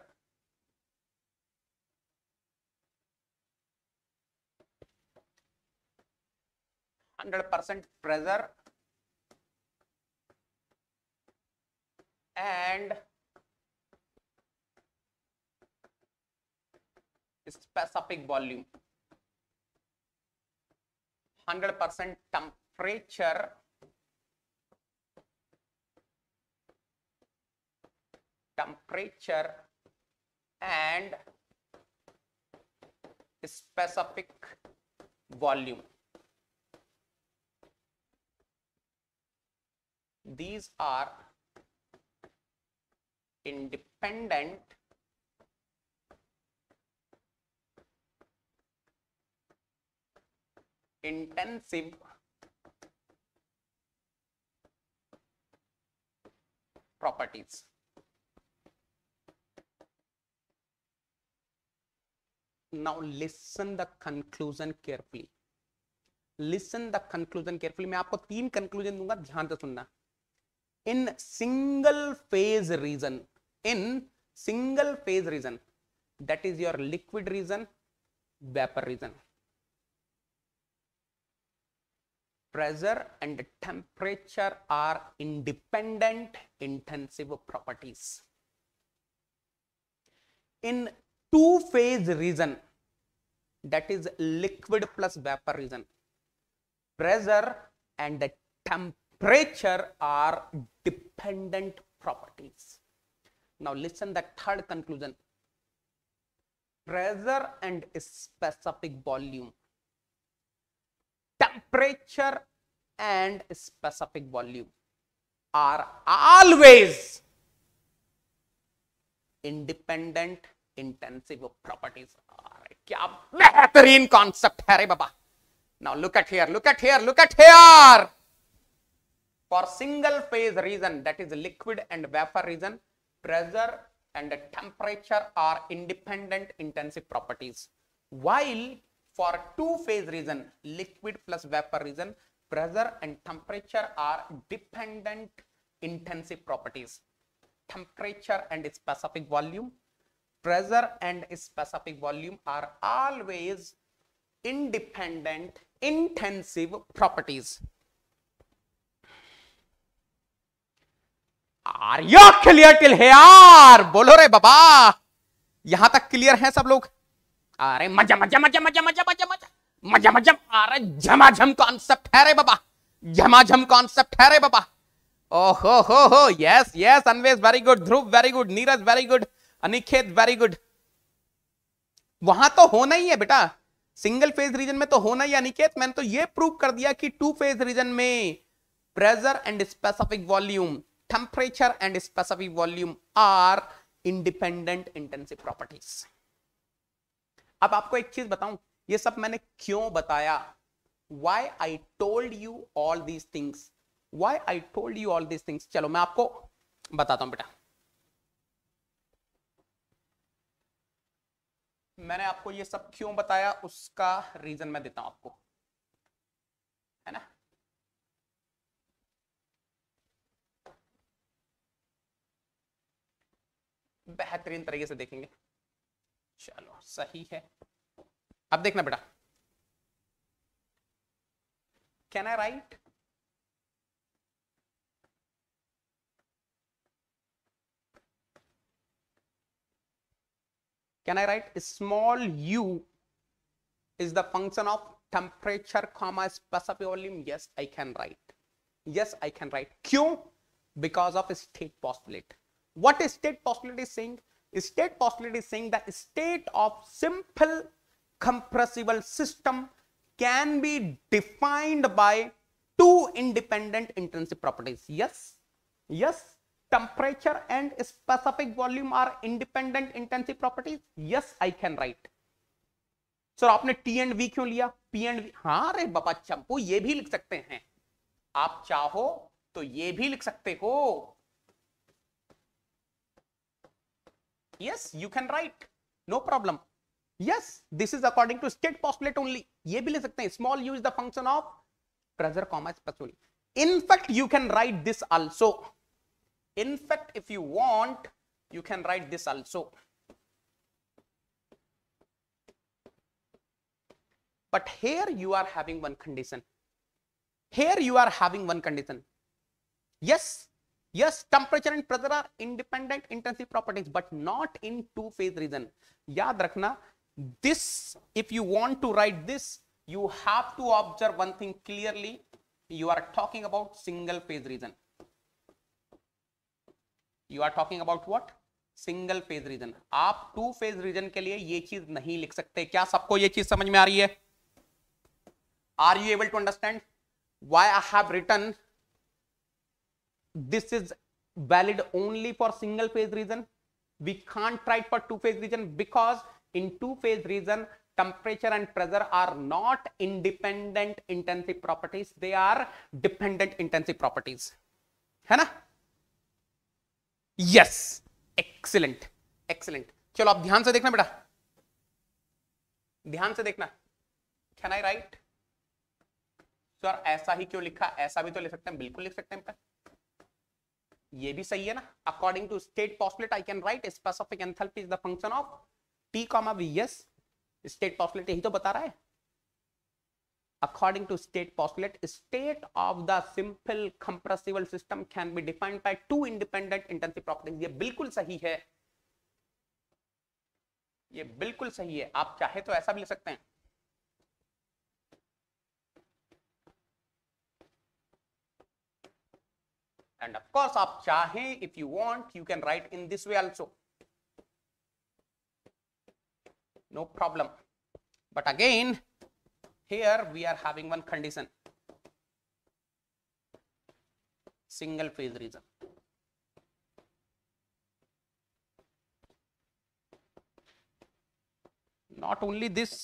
A: and specific volume, 100% temperature and specific volume, these are independent intensive properties। now listen the conclusion carefully, listen the conclusion carefully। मैं आपको 3 कंक्लूजन दूंगा, ध्यान से सुनना। in single phase region, in single phase region, that is your liquid region, vapor region, pressure and temperature are independent intensive properties। in two phase region, that is liquid plus vapor region, pressure and temperature are dependent properties। now listen the third conclusion, pressure and specific volume, temperature and specific volume are always independent intensive properties। क्या बेहतरीन concept है रे बाबा। Now look at here, look at here, look at here. For single phase region, that is liquid and vapor region, pressure and temperature are independent intensive properties. While for two phase region, liquid plus vapor region, pressure and temperature are dependent intensive properties. Temperature and specific volume, pressure and specific volume are always independent intensive properties. Are you clear till here? बोलो रे बाबा, यहां तक clear है सब लोग? अरे मजा मजा मजा मजा मजा मजा मजा मजा मजा, अरे झमाझम कॉन्सेप्ट है रे बाबा, झमाझम कॉन्सेप्ट है रे बाबा. ओहो हो, yes yes, Anvesh very good, Dhruv very good, Neeraj very good, Aniket very good. वहां तो होना ही है बेटा, सिंगल फेज रीजन में तो होना ही. अनिकेत मैंने तो ये प्रूव कर दिया कि टू फेज रीजन में pressure and specific volume, temperature and specific volume are independent intensive properties. अब आपको एक चीज बताऊं, ये सब मैंने क्यों बताया? Why I told you all these things? Why I told you all these things? चलो मैं आपको बताता हूं बेटा. मैंने आपको ये सब क्यों बताया उसका रीजन मैं देता हूं आपको, है ना. बेहतरीन तरीके से देखेंगे. चलो सही है. अब देखना बेटा, can I right small u is the function of temperature comma specific volume? Yes, I can write. Yes, I can write. क्यों? Because of state postulate. What state postulate is saying? State postulate is saying that state of simple compressible system can be defined by two independent intensive properties. Yes, yes. Temperature and specific volume are independent intensive properties. Yes, I can write. Sir आपने T and V क्यों लिया? P and V. हाँ रे बाबा चंपू, ये भी लिख सकते हैं, आप चाहो तो ये भी लिख सकते हो. Yes, you can write, no problem. Yes, this is according to state postulate only. ये भी लिख सकते हैं, small u is the function of pressure comma specific. In fact, you can write this also. In fact, if you want, you can write this also. But here you are having one condition. Here you are having one condition. Yes, yes, temperature and pressure are independent intensive properties, but not in two phase region. याद रखना, this, if you want to write this, you have to observe one thing clearly. You are talking about single phase region. You are talking about what? Single phase region. आप two phase region के लिए ये चीज नहीं लिख सकते. क्या सबको ये चीज समझ में आ रही है? Are you able to understand why I have written this is valid only for single phase region? We can't write for two phase region because in two phase region temperature and pressure are not independent intensive properties, they are dependent intensive properties. है ना? Yes, excellent, excellent. चलो आप ध्यान से देखना बेटा, ध्यान से देखना. Can I write? सर ऐसा ही क्यों लिखा? ऐसा भी तो लिख सकते हैं. बिल्कुल लिख सकते हैं बेटा, ये भी सही है ना. According to state postulate, I can write specific enthalpy is the function of T, V. Yes, state postulate यही तो बता रहा है. According to state postulate, state of the simple compressible system can be defined by two independent intensive properties. ये बिल्कुल सही है, ये बिल्कुल सही है. आप चाहे तो ऐसा भी लिख सकते हैं. And of course, आप चाहें, if you want, you can write in this way also. No problem. But again, here we are having one condition. Single phase region. Not only this,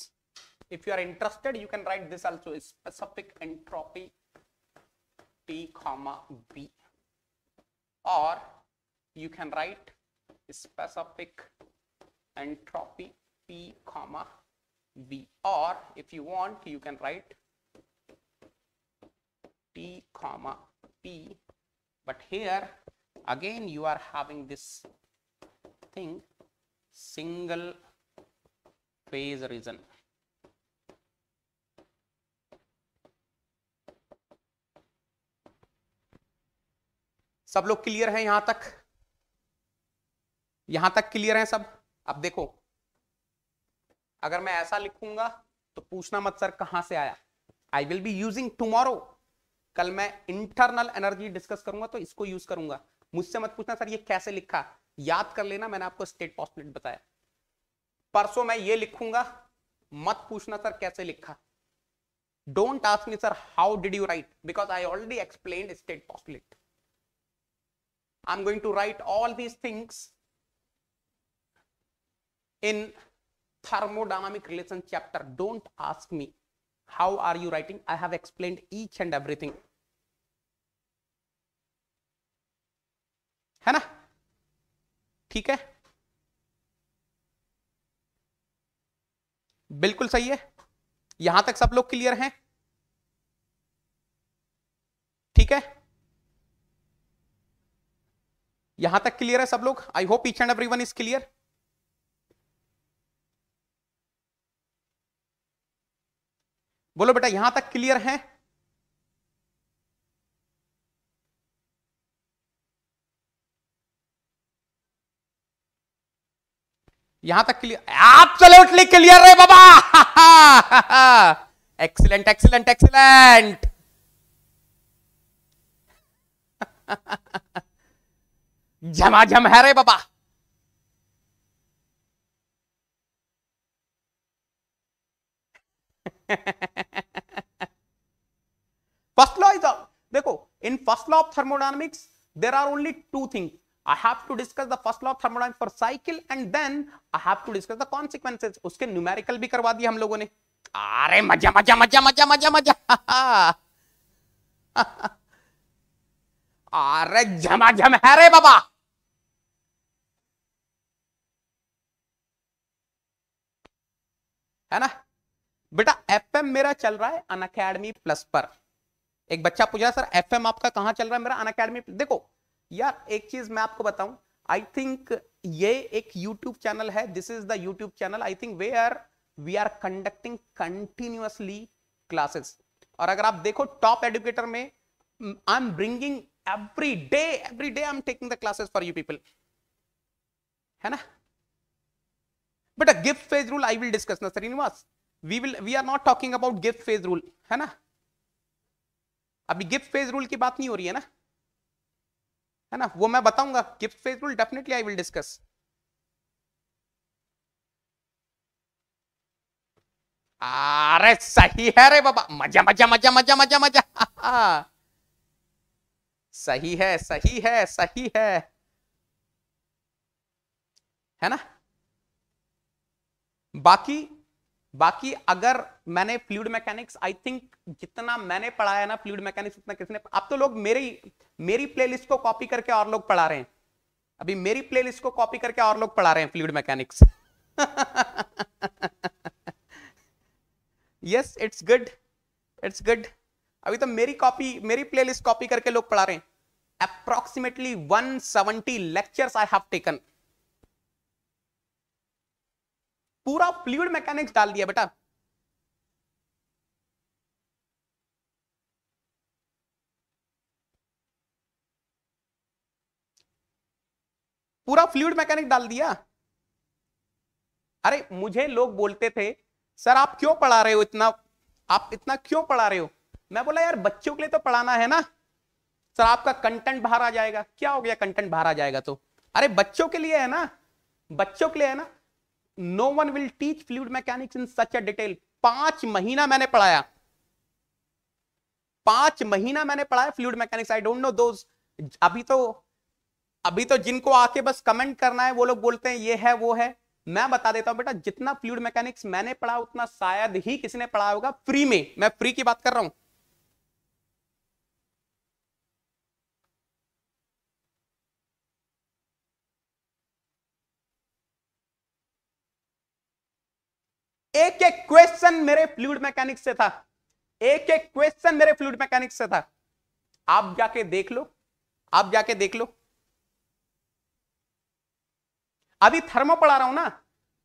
A: if you are interested, you can write this also, specific entropy T comma V, or you can write specific entropy P comma V, or if you want you can write T comma P, but here again you are having this thing, single phase region. सब लोग clear हैं यहां तक? यहां तक clear हैं सब? अब देखो, अगर मैं ऐसा लिखूंगा तो पूछना मत सर कहां से आया। आई विल बी यूजिंग टुमारो, कल मैं इंटरनल एनर्जी डिस्कस करूंगा तो इसको यूज करूंगा। मुझसे मत पूछना सर ये कैसे लिखा, याद कर लेना, मैंने आपको स्टेट पोस्टुलेट बताया। परसों मैं ये लिखूंगा, मत पूछना सर कैसे लिखा। Don't ask me sir how did you right, because I already explained state postulate. I'm going to write all these things in thermodynamic relation chapter. Don't ask me how are you writing, I have explained each and everything, है ना? ठीक है, बिल्कुल सही है। यहां तक सब लोग क्लियर हैं? ठीक है, यहां तक क्लियर है सब लोग? I hope each and everyone is clear. बोलो बेटा यहां तक क्लियर है? यहां तक क्लियर? एब्सोल्युटली क्लियर है बाबा। Excellent excellent excellent. झमाझम है रे बाबा। फर्स्ट लॉ इज, देखो in first law of thermodynamics there are only two things. I have to discuss the first law of thermodynamics for cycle and then I have to discuss the consequences. उसके numerical भी करवा दिया हम लोगों ने। अरे मजा मजा मजा मजा मजा मजा। अरे झमाझम है रे बाबा। है ना बेटा? एफएम मेरा चल रहा है अनअकैडमी प्लस पर। एक बच्चा पूछा सर एफएम आपका कहां चल रहा है? मेरा अनअकैडमी। देखो यार एक चीज मैं आपको बताऊं, आई थिंक ये एक यूट्यूब चैनल है, this is the YouTube channel I think where we are conducting continuously classes. और अगर आप देखो टॉप एजुकेटर में I am bringing every day I am taking the classes for you people, है ना बेटा? गिफ्ट phase rule I will discuss ना Srinivas, we are not talking about गिफ्ट फेज रूल, है ना? अभी गिफ्ट फेज रूल की बात नहीं हो रही है ना, है ना? वो मैं बताऊंगा, gift phase rule definitely I will discuss. अरे सही है रे बाबा, मजा मजा मजा मजा मजा मजा। सही है सही है सही है ना? बाकी अगर मैंने फ्लूइड मैकेनिक्स, आई थिंक जितना मैंने पढ़ाया ना फ्लूइड मैकेनिक्स उतना किसने, अब तो लोग मेरी प्लेलिस्ट को कॉपी करके और लोग पढ़ा रहे हैं। अभी मेरी प्लेलिस्ट को कॉपी करके और लोग पढ़ा रहे हैं fluid mechanics. Yes it's good it's good. अभी तो मेरी प्लेलिस्ट कॉपी करके लोग पढ़ा रहे हैं। Approximately 170 lectures I have taken. पूरा फ्लूइड मैकेनिक्स डाल दिया बेटा। पूरा फ्लूइड मैकेनिक्स डाल दिया। अरे मुझे लोग बोलते थे सर आप क्यों पढ़ा रहे हो इतना, आप इतना क्यों पढ़ा रहे हो? मैं बोला यार बच्चों के लिए तो पढ़ाना है ना सर, आपका कंटेंट बाहर आ जाएगा। क्या हो गया कंटेंट बाहर आ जाएगा तो? अरे बच्चों के लिए है ना, बच्चों के लिए है ना। No one will teach fluid mechanics in such a detail. 5 महीना मैंने पढ़ाया, 5 महीना मैंने पढ़ाया fluid mechanics. I don't know those, अभी तो जिनको आके बस कमेंट करना है वो लोग बोलते हैं ये है वो है। मैं बता देता हूं बेटा, जितना फ्लूइड मैकेनिक्स मैंने पढ़ा उतना शायद ही किसी ने पढ़ा होगा फ्री में। मैं फ्री की बात कर रहा हूं। एक एक क्वेश्चन मेरे फ्लूइड मैकेनिक्स से था, एक एक क्वेश्चन मेरे फ्लूइड मैकेनिक्स से था। आप जाके देख लो, आप जाके देख लो। अभी थर्मो पढ़ा रहा हूं ना,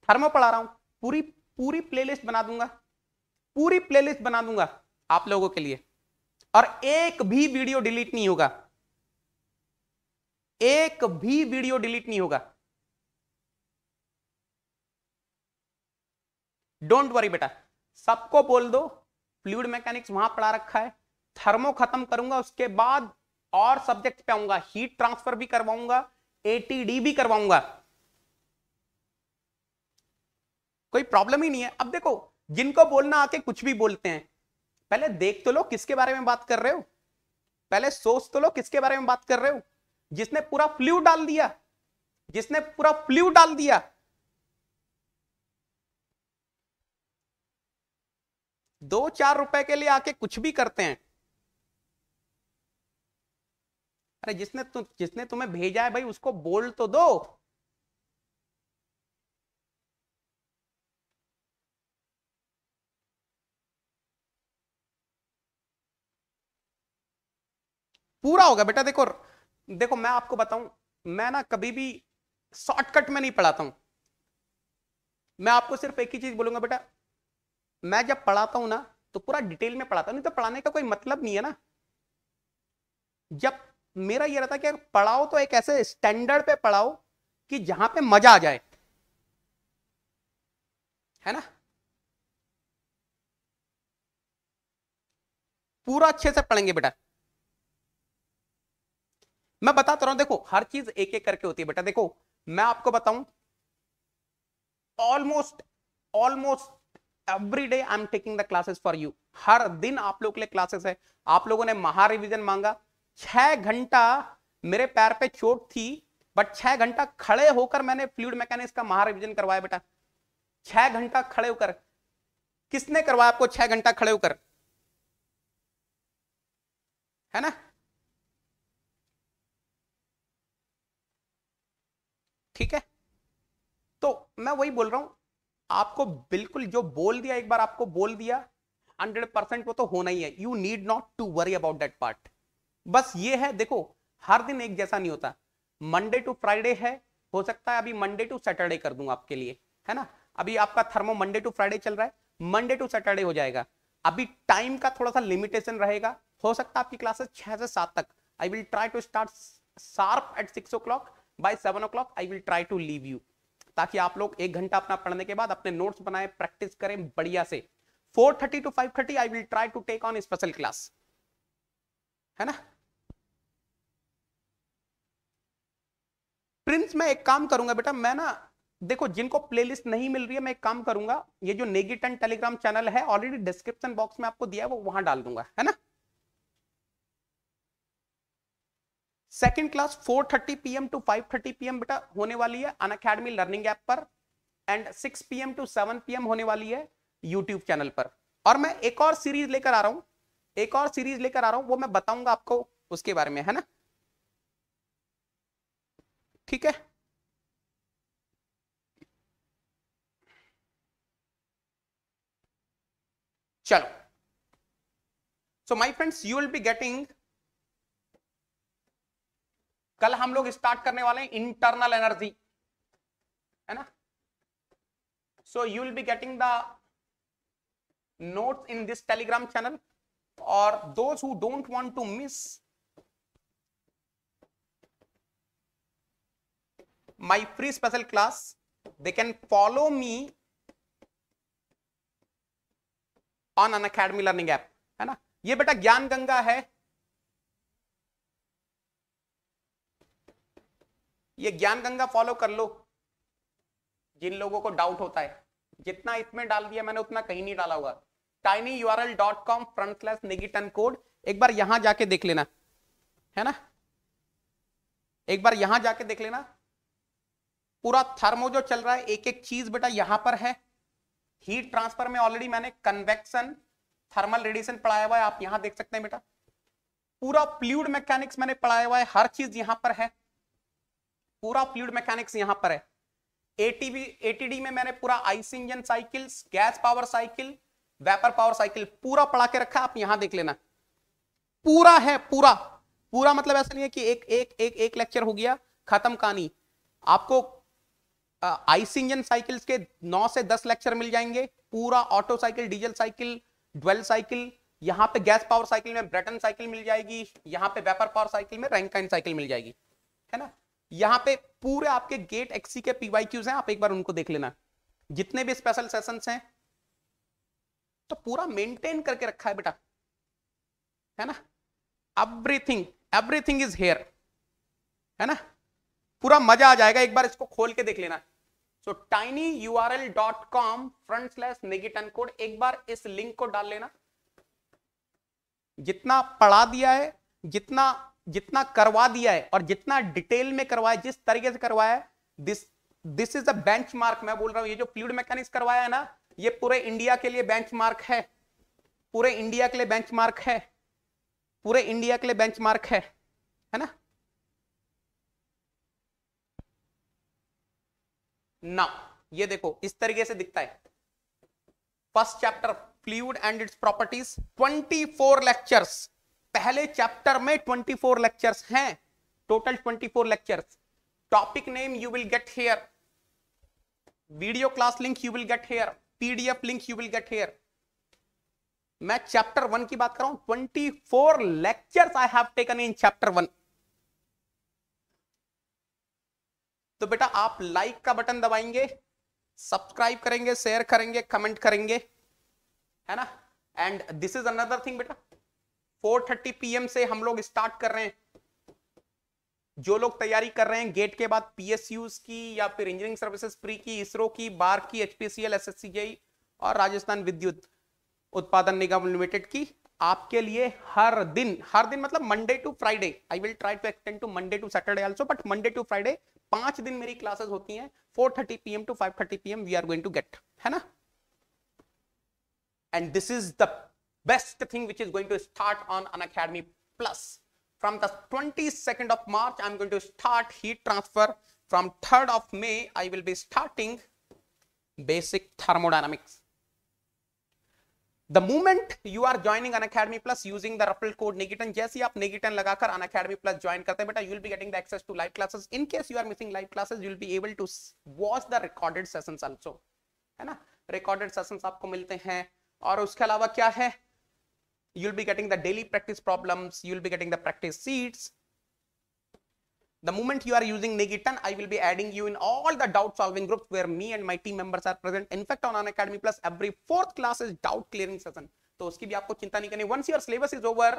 A: थर्मो पढ़ा रहा हूं, पूरी पूरी प्लेलिस्ट बना दूंगा, पूरी प्लेलिस्ट बना दूंगा आप लोगों के लिए, और एक भी वीडियो डिलीट नहीं होगा, एक भी वीडियो डिलीट नहीं होगा। डोंट वरी बेटा, सबको बोल दो फ्लूइड मैकेनिक्स वहां पढ़ा रखा है। थर्मो खत्म करूंगा, उसके बाद और सब्जेक्ट पे आऊंगा, हीट ट्रांसफर भी करवाऊंगा, एटीडी भी करवाऊंगा, कोई प्रॉब्लम ही नहीं है। अब देखो, जिनको बोलना आके कुछ भी बोलते हैं, पहले देख तो लो किसके बारे में बात कर रहे हो, पहले सोच तो लो किसके बारे में बात कर रहे हो। जिसने पूरा फ्लूइड डाल दिया, जिसने पूरा फ्लूइड डाल दिया, 2-4 रुपए के लिए आके कुछ भी करते हैं। अरे जिसने तुम्हें भेजा है भाई, उसको बोल तो दो। पूरा होगा बेटा। देखो देखो, मैं आपको बताऊं, मैं ना कभी भी शॉर्टकट में नहीं पढ़ाता हूं। मैं आपको सिर्फ एक ही चीज बोलूंगा बेटा, मैं जब पढ़ाता हूं ना तो पूरा डिटेल में पढ़ाता हूं, नहीं तो पढ़ाने का कोई मतलब नहीं है ना। जब मेरा ये रहता है कि पढ़ाओ तो एक ऐसे स्टैंडर्ड पे पढ़ाओ कि जहां पे मजा आ जाए, है ना। पूरा अच्छे से पढ़ेंगे बेटा। मैं बताता रहा हूं, देखो हर चीज एक एक करके होती है बेटा। देखो मैं आपको बताऊं, almost almost every day I am taking the classes for you. हर दिन आप लोग के लिए क्लासेस है। आप लोगों ने महा रिवीजन मांगा, 6 घंटा मेरे पैर पे चोट थी, बट 6 घंटा खड़े होकर मैंने फ्लूइड मैकेनिक्स का महा रिवीजन करवाया बेटा। 6 घंटा खड़े होकर। किसने करवाया आपको 6 घंटा खड़े होकर, है ना। ठीक है, तो मैं वही बोल रहा हूं, आपको बिल्कुल जो बोल दिया, एक बार आपको बोल दिया 100% वो तो होना ही है। You need not to worry about that part. बस ये है, देखो हर दिन एक जैसा नहीं होता। मंडे टू फ्राइडे है, हो सकता है अभी मंडे टू सैटरडे कर दूं आपके लिए, है ना। अभी आपका थर्मो मंडे टू फ्राइडे चल रहा है, मंडे टू सैटरडे हो जाएगा। अभी टाइम का थोड़ा सा लिमिटेशन रहेगा, हो सकता है आपकी क्लासेस 6 से 7 तक। I will try to start sharp at 6 o'clock, by 7 o'clock I will try to leave you, ताकि आप लोग 1 घंटा अपना पढ़ने के बाद अपने नोट्स बनाए, प्रैक्टिस करें बढ़िया से। 4:30 to 5:30 I will try to take on special class, है ना। प्रिंस मैं एक काम करूंगा बेटा, मैं ना देखो जिनको प्लेलिस्ट नहीं मिल रही है, मैं एक काम करूंगा, ये जो नेगी10 टेलीग्राम चैनल है ऑलरेडी डिस्क्रिप्शन बॉक्स में आपको दिया है, वो वहां डाल दूंगा, है ना। Second class 4:30 PM to 5:30 PM बेटा होने वाली है अनअकैडमी लर्निंग ऐप पर, एंड 6 PM to 7 PM होने वाली है यूट्यूब चैनल पर। और मैं एक और सीरीज लेकर आ रहा हूं, एक और सीरीज लेकर आ रहा हूं, वो मैं बताऊंगा आपको उसके बारे में, है ना। ठीक है, चलो। सो my friends, you will be getting, कल हम लोग स्टार्ट करने वाले हैं इंटरनल एनर्जी, है ना। So you will be getting the notes in this telegram channel, or those who don't want to miss my free special class, they can follow me on an academy learning app, है ना। ये बेटा ज्ञान गंगा है, ये ज्ञान Ganga follow कर लो जिन लोगों को डाउट होता है। जितना इसमें डाल दिया मैंने उतना कहीं नहीं डाला होगा। tinyurl.com/negiton कोड, एक बार यहां जाके देख लेना, है ना। एक बार यहां जाके देख लेना, पूरा थर्मो जो चल रहा है, एक एक चीज बेटा यहां पर है। हीट ट्रांसफर में ऑलरेडी मैंने कन्वेक्शन, थर्मल रेडिएशन पढ़ाया हुआ है, आप यहां देख सकते हैं बेटा। पूरा फ्लूइड मैकेनिक्स मैंने पढ़ाया हुआ है, हर चीज यहां पर है, पूरा फ्लूइड मैकेनिक्स यहां पर है। एटीडी में मैंने पूरा IC engine cycles, gas power cycle, vapour power cycle पूरा पढ़ा के रखा है, आप यहां देख लेना। पूरा है, पूरा पूरा मतलब ऐसा नहीं है कि एक लेक्चर हो गया खत्म कहानी। आपको आईसी इंजन साइकिल्स के 9 से 10 लेक्चर मिल जाएंगे, पूरा auto cycle, diesel cycle, dual cycle, यहां पे गैस पावर साइकिल में ब्रेटन साइकिल मिल जाएगी, यहां पे वेपर पावर साइकिल में रैंकाइन साइकिल मिल जाएगी, है ना। यहां पे पूरे आपके गेट एक्सी के पीवाईक्यूज हैं, आप एक बार उनको देख लेना, जितने भी स्पेशल सेशंस हैं, तो पूरा मेंटेन करके रखा है बेटा, है ना। एवरीथिंग इज हियर, है ना। पूरा मजा आ जाएगा, एक बार इसको खोल के देख लेना। सो tinyurl.com/negiton एक बार इस लिंक को डाल लेना। जितना पढ़ा दिया है, जितना करवा दिया है और जितना डिटेल में करवाया, जिस तरीके से करवाया है, दिस इज अ बेंचमार्क। मैं बोल रहा हूं ये जो फ्लूइड मैकेनिक्स करवाया है ना, ये पूरे इंडिया के लिए बेंचमार्क है, पूरे इंडिया के लिए बेंचमार्क है, पूरे इंडिया के लिए बेंचमार्क है ना। ना ये देखो इस तरीके से दिखता है। First chapter fluid and its properties, 24 lectures. पहले चैप्टर में 24 लेक्चर्स हैं, total 24 lectures. Topic name you will get here, video class link you will get here, PDF link you will get here. मैं चैप्टर 1 की बात कर रहा हूं, 24 lectures I have taken in chapter 1। तो बेटा आप लाइक का बटन दबाएंगे, सब्सक्राइब करेंगे, शेयर करेंगे, कमेंट करेंगे, है ना। And this is another thing बेटा, 4:30 PM से हम लोग स्टार्ट कर रहे हैं। जो लोग तैयारी कर रहे हैं गेट के बाद पीएसयूज की या फिर इंजीनियरिंग सर्विसेज प्री की, इसरो की, बार की, एचपीसीएल, एसएससीजेई और राजस्थान विद्युत उत्पादन निगम लिमिटेड की, आपके लिए हर दिन मतलब Monday to Friday, I will try to extend to Monday to Saturday also, but Monday to Friday 5 दिन मेरी क्लासेस होती हैं, 4:30 PM to 5:30 PM we are going to get, है ना। And this is the best thing which is going to start on Unacademy plus. From the 22nd of March, I'm going to start heat transfer. From 3rd of May, I will be starting basic thermodynamics. The moment you are joining Unacademy Plus using the referral code Negiton, जैसे आप Negiton लगाकर Unacademy Plus join करते हैं बेटा, you will be getting the access to live classes. In case you are missing live classes, you will be able to watch the recorded sessions also, है ना। Recorded sessions आपको मिलते हैं, और उसके अलावा क्या है, you'll be getting the daily practice problems, you'll be getting the practice sheets. The moment you are using Negiton, I will be adding you in all the doubt solving groups where me and my team members are present. In fact, on Unacademy Plus, every 4th class is doubt clearing session. तो उसकी भी आपको चिंता नहीं करनी। Once your syllabus is over,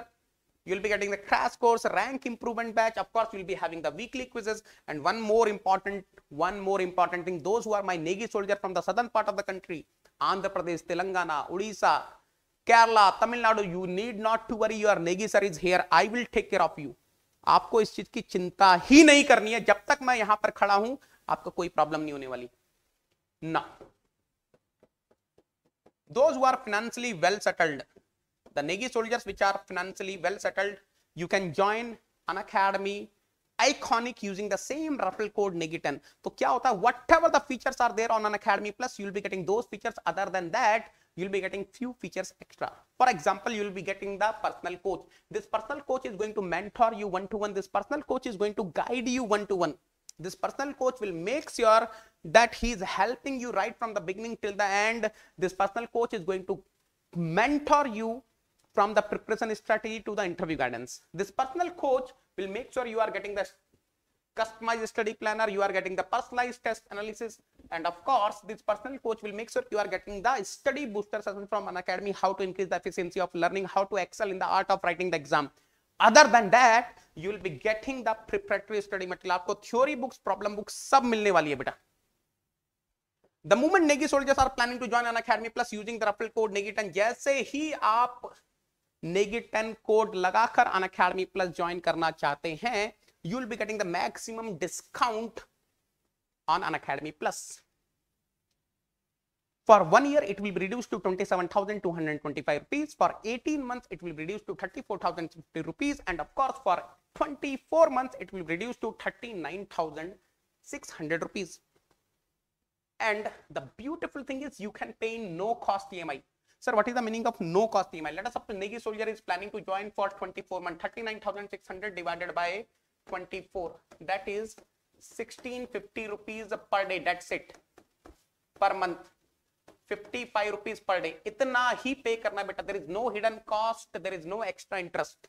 A: you'll be getting the crash course, rank improvement batch. Of course, you'll be having the weekly quizzes. And one more important thing, those who are my Negi soldier from the southern part of the country, Andhra Pradesh, Telangana, Odisha, Kerala, Tamil Nadu, you need not to worry, your Negi sir is here, I will take care of you. आपको इस चीज की चिंता ही नहीं करनी है, जब तक मैं यहां पर खड़ा हूं आपको कोई प्रॉब्लम नहीं होने वाली ना। Those who are financially well settled, the Negi soldiers which are financially well settled, you can join Unacademy Iconic using the same referral code Negiton. तो क्या होता है, whatever the features are there on Unacademy Plus, you'll be getting those features. Other than that, you'll be getting few features extra. For example, you'll be getting the personal coach. This personal coach is going to mentor you one-to-one. This personal coach is going to guide you one-to-one. This personal coach will make sure that he is helping you right from the beginning till the end. This personal coach is going to mentor you from the preparation strategy to the interview guidance. This personal coach will make sure you are getting the customized study planner, you are getting the personalized test analysis, and of course this personal coach will make sure you are getting the study booster session from Unacademy, how to increase the efficiency of learning, how to excel in the art of writing the exam. Other than that, you will be getting the preparatory study material. आपको theory books, problem books सब मिलने वाली है बेटा। The moment Negi soldiers are planning to join Unacademy Plus using the referral code Negiton, जैसे ही आप Negiton code लगाकर Unacademy Plus join करना चाहते हैं, you will be getting the maximum discount on Unacademy Plus. For 1 year, it will be reduced to 27,225 rupees. For 18 months, it will be reduced to 34,050 rupees. And of course, for 24 months, it will be reduced to 39,600 rupees. And the beautiful thing is you can pay in no cost EMI. Sir, what is the meaning of no cost EMI? Let us suppose Negi Soldier is planning to join for 24 months. 39,600 divided by 24. That is 1650 rupees per day. That's it. Per month. 55 rupees per day. इतना ही पे करना बेटा. There is no hidden cost. There is no extra interest.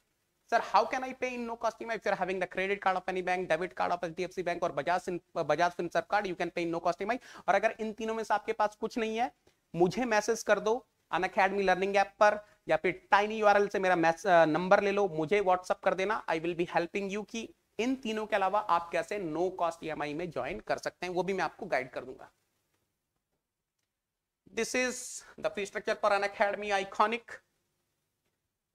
A: Sir, how can I pay in no cost EMI? If you are having the credit card of any bank, debit card of HDFC Bank or Bajaj Finserv card, you can pay in no cost EMI. और अगर इन तीनों में से आपके पास कुछ नहीं है, मुझे मैसेज कर दो अनअकैडमी लर्निंग ऐप पर या फिर टाइनी यूआरएल से मेरा नंबर ले लो, मुझे व्हाट्सअप कर देना. आई विल बी हेल्पिंग यू कि इन तीनों के अलावा आप कैसे नो कॉस्ट ईएमआई में ज्वाइन कर सकते हैं, वो भी मैं आपको गाइड कर दूंगा. This is the fee structure for Unacademy Iconic.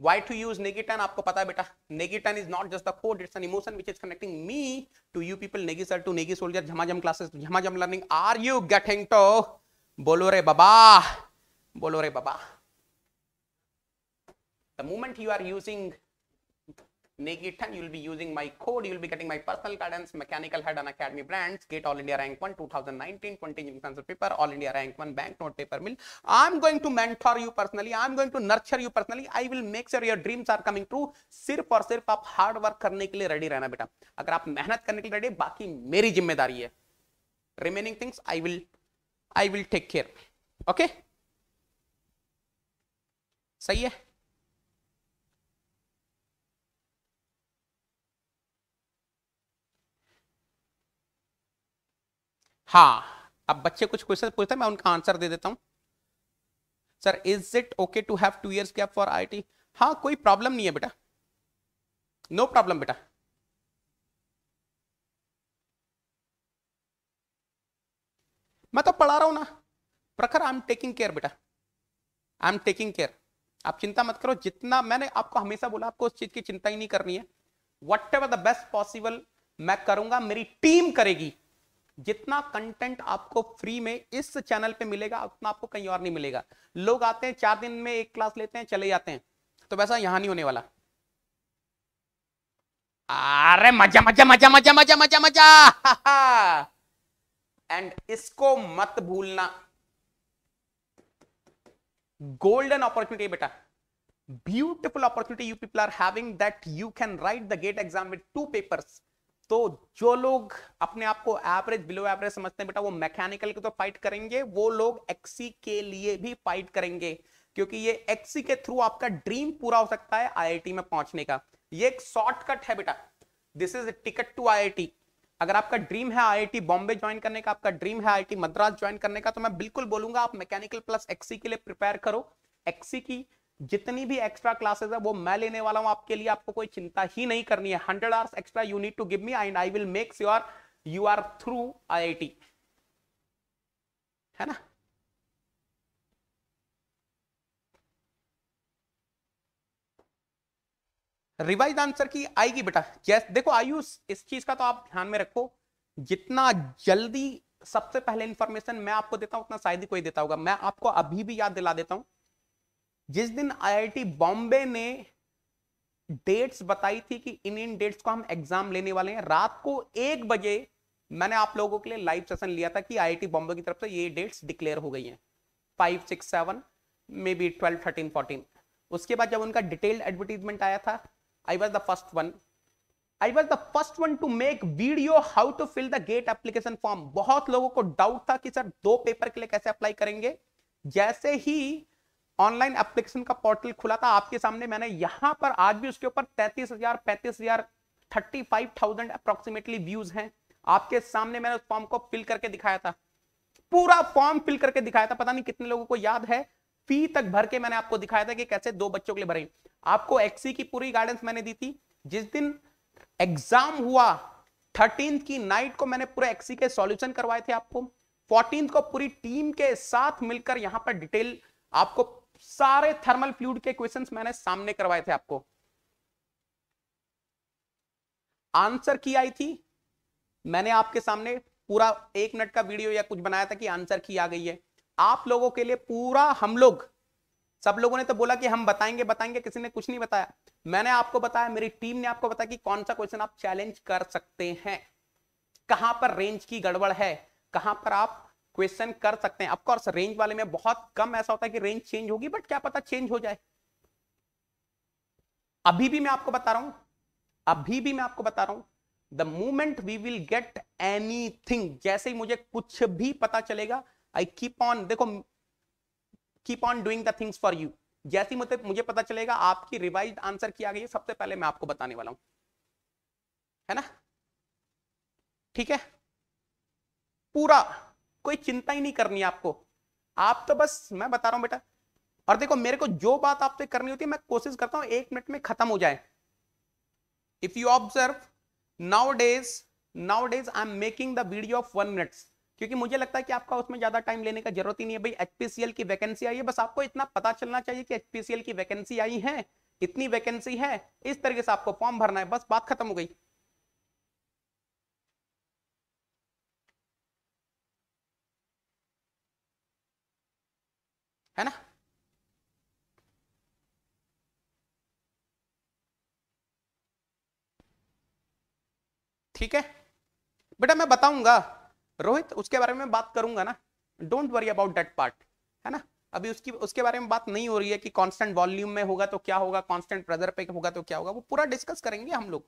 A: Why to use Negi 10? आपको पता है बेटा, Negi 10 is not just the code, it's an emotion which is connecting me to you people. Negi sir to Negi Soldier, झमाझम classes to झमाझम learning. Are you getting to? बोलो रे बाबा, बोलो रे बाबा. The moment you are using Negi 10, you will be using my code, you will be getting my personal guidance, Mechanical Head Unacademy brands, GATE All India Rank 1 2019, 20 answer paper, All India Rank 1 banknote paper mill. I'm going to mentor you personally, I'm going to nurture you personally, I will make sure your dreams are coming true. सिर्फ और सिर्फ आप hard work करने के लिए ready रहना बेटा. अगर आप मेहनत करने के लिए रेडी, बाकी मेरी जिम्मेदारी है. Remaining things I will take care. Okay? सही है? हाँ, अब बच्चे कुछ क्वेश्चन पूछते हैं, मैं उनका आंसर दे देता हूं. Sir, is it okay to have 2 years gap for IIT? हाँ, कोई प्रॉब्लम नहीं है बेटा, नो प्रॉब्लम बेटा. मैं तो पढ़ा रहा हूं ना प्रखर. आई एम टेकिंग केयर बेटा, आई एम टेकिंग केयर. आप चिंता मत करो. जितना मैंने आपको हमेशा बोला, आपको उस चीज की चिंता ही नहीं करनी है. What ever the best possible मैं करूंगा, मेरी टीम करेगी. जितना कंटेंट आपको फ्री में इस चैनल पे मिलेगा, उतना आपको कहीं और नहीं मिलेगा. लोग आते हैं 4 दिन में एक क्लास लेते हैं, चले जाते हैं. तो वैसा यहां नहीं होने वाला. अरे मजा मजा मजा मजा मजा मजा मजा. एंड इसको मत भूलना, गोल्डन अपॉर्चुनिटी बेटा, beautiful opportunity you people are having, that you can write the GATE exam with 2 papers. तो जो लोग अपने आप को एवरेज बिलो एवरेज समझते हैं बेटा, वो मैकेनिकल के तो फाइट करेंगे, वो लोग एक्सी के लिए भी फाइट करेंगे, क्योंकि ये एक्सी के थ्रू आपका ड्रीम पूरा हो सकता है आईआईटी में पहुंचने का. ये एक शॉर्टकट है बेटा. This is ticket to IIT. अगर आपका ड्रीम है आईआईटी बॉम्बे ज्वाइन करने का, आपका ड्रीम है आईआईटी मद्रास ज्वाइन करने का, तो मैं बिल्कुल बोलूंगा आप मैकेनिकल प्लस एक्सी के लिए प्रिपेयर करो. एक्सी की जितनी भी एक्स्ट्रा क्लासेस है वो मैं लेने वाला हूं आपके लिए. आपको कोई चिंता ही नहीं करनी है. 100 hours extra you need to give me and I will make sure you are through IIT, है ना. रिवाइज आंसर की आएगी बेटा. जैसे देखो आयुष, इस चीज का तो आप ध्यान में रखो, जितना जल्दी सबसे पहले इंफॉर्मेशन मैं आपको देता हूं, उतना शायद ही कोई देता होगा. मैं आपको अभी भी याद दिला देता हूं, जिस दिन आईआईटी बॉम्बे ने डेट्स बताई थी कि इन डेट्स को हम एग्जाम लेने वाले हैं, रात को 1 बजे मैंने आप लोगों के लिए लाइव सेशन लिया था कि आईआईटी बॉम्बे की तरफ से ये डेट्स डिक्लेयर हो गई हैं. 5, 6, 7 मे बी 12, 13, 14. उसके बाद जब उनका डिटेल्ड एडवर्टीजमेंट आया था, I was the first one. I was the first one to make video how to fill the GATE application form. बहुत लोगों को डाउट था कि सर 2 पेपर के लिए कैसे अप्लाई करेंगे. जैसे ही ऑनलाइन एप्लीकेशन का पोर्टल खुला था आपके सामने, मैंने यहां पर आज भी उसके ऊपर 33,000, 35,000, 35,000 अप्रोक्सीमेटली व्यूज हैं. आपके सामने मैंने उस फॉर्म को फिल करके दिखाया था, पूरा फॉर्म फिल करके दिखाया था. पता नहीं कितने लोगों को याद है, फी तक भर के मैंने आपको दिखाया था कि कैसे 2 बच्चों के लिए भरें. आपको एक्सी की पूरी गाइडेंस मैंने दी थी. जिस दिन एग्जाम हुआ 13th की नाइट को मैंने पूरे एक्सी के सॉल्यूशन करवाए थे आपको. 14th को पूरी टीम के साथ मिलकर यहां पर डिटेल आपको सारे थर्मल फ्लूइड के क्वेश्चंस मैंने सामने करवाए थे. आपको आंसर की आई थी मैंने आपके सामने पूरा 1 मिनट का वीडियो या कुछ बनाया था कि आंसर की आ गई है। आप लोगों के लिए पूरा हम लोग सब लोगों ने तो बोला कि हम बताएंगे बताएंगे, किसी ने कुछ नहीं बताया। मैंने आपको बताया, मेरी टीम ने आपको बताया कि कौन सा क्वेश्चन आप चैलेंज कर सकते हैं, कहां पर रेंज की गड़बड़ है, कहां पर आप क्वेश्चन कर सकते हैं। ऑफ कोर्स रेंज वाले में बहुत कम ऐसा होता है कि रेंज चेंज होगी, बट क्या पता चेंज हो जाए। अभी भी मैं आपको बता रहा हूं, अभी भी मैं आपको बता रहा हूं, the moment we will get anything, जैसे ही मुझे कुछ भी पता चलेगा, आई कीप ऑन, देखो keep on doing the things for you. जैसे मुझे पता चलेगा आपकी रिवाइज्ड आंसर की आ गई है, सबसे पहले मैं आपको बताने वाला हूं, है ना? ठीक है, पूरा कोई चिंता ही नहीं करनी है आपको, आप तो बस मैं बता रहा हूं बेटा। और देखो मेरे को जो बात आपसे करनी होती है मैं कोशिश करता हूं 1 मिनट में खत्म हो जाए। If you observe nowadays I am making the video of 1 minute, क्योंकि मुझे लगता है कि आपका उसमें ज्यादा टाइम लेने का जरूरत ही नहीं है। भाई एचपीसीएल की वैकेंसी आई है, बस आपको इतना पता चलना चाहिए कि एचपीसीएल की वैकेंसी आई है, इतनी वैकेंसी है, इस तरीके से आपको फॉर्म भरना है, बस बात खत्म हो गई। है ना? ठीक है बेटा, मैं बताऊंगा रोहित, उसके बारे में बात करूंगा ना, don't worry about that part, है ना? अभी उसके बारे में बात नहीं हो रही है कि कांस्टेंट वॉल्यूम में होगा तो क्या होगा, कांस्टेंट प्रेशर पे होगा तो क्या होगा, वो पूरा डिस्कस करेंगे हम लोग।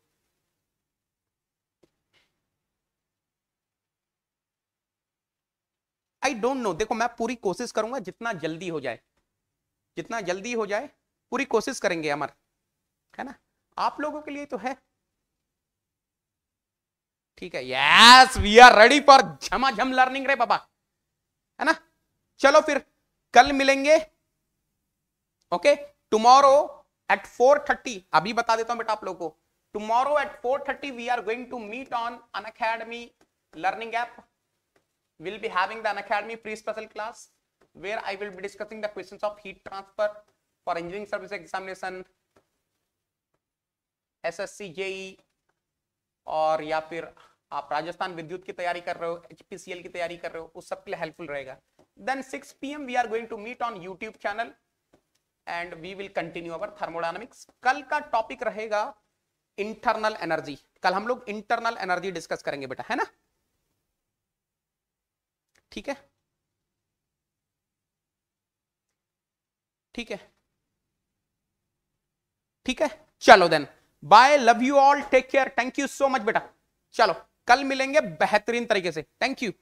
A: आई डोंट नो, देखो मैं पूरी कोशिश करूंगा जितना जल्दी हो जाए, जितना जल्दी हो जाए पूरी कोशिश करेंगे अमर, है ना? आप लोगों के लिए तो है। ठीक है, yes we are ready for झमाझम लर्निंग रे बाबा, है ना? चलो फिर कल मिलेंगे, ओके? टुमारो एट 4:30, अभी बता देता हूं बेटा आप लोगों को, tomorrow at 4:30 we are going to meet on Unacademy learning app. We'll be having the Unacademy free special class where I will be discussing the questions of heat transfer for engineering service examination, SSC JE, और या फिर आप राजस्थान विद्युत की तैयारी कर रहे हो, HPCL की तैयारी कर रहे हो, उस सब के लिए हेल्पफुल रहेगा। Then 6 PM we are going to meet on YouTube channel and we will continue our thermodynamics। कल का टॉपिक रहेगा इंटरनल एनर्जी, कल हम लोग इंटरनल एनर्जी डिस्कस करेंगे बेटा, है ना? ठीक है, ठीक है, ठीक है, चलो then bye, love you all, take care, thank you so much बेटा। चलो कल मिलेंगे बेहतरीन तरीके से, थैंक यू।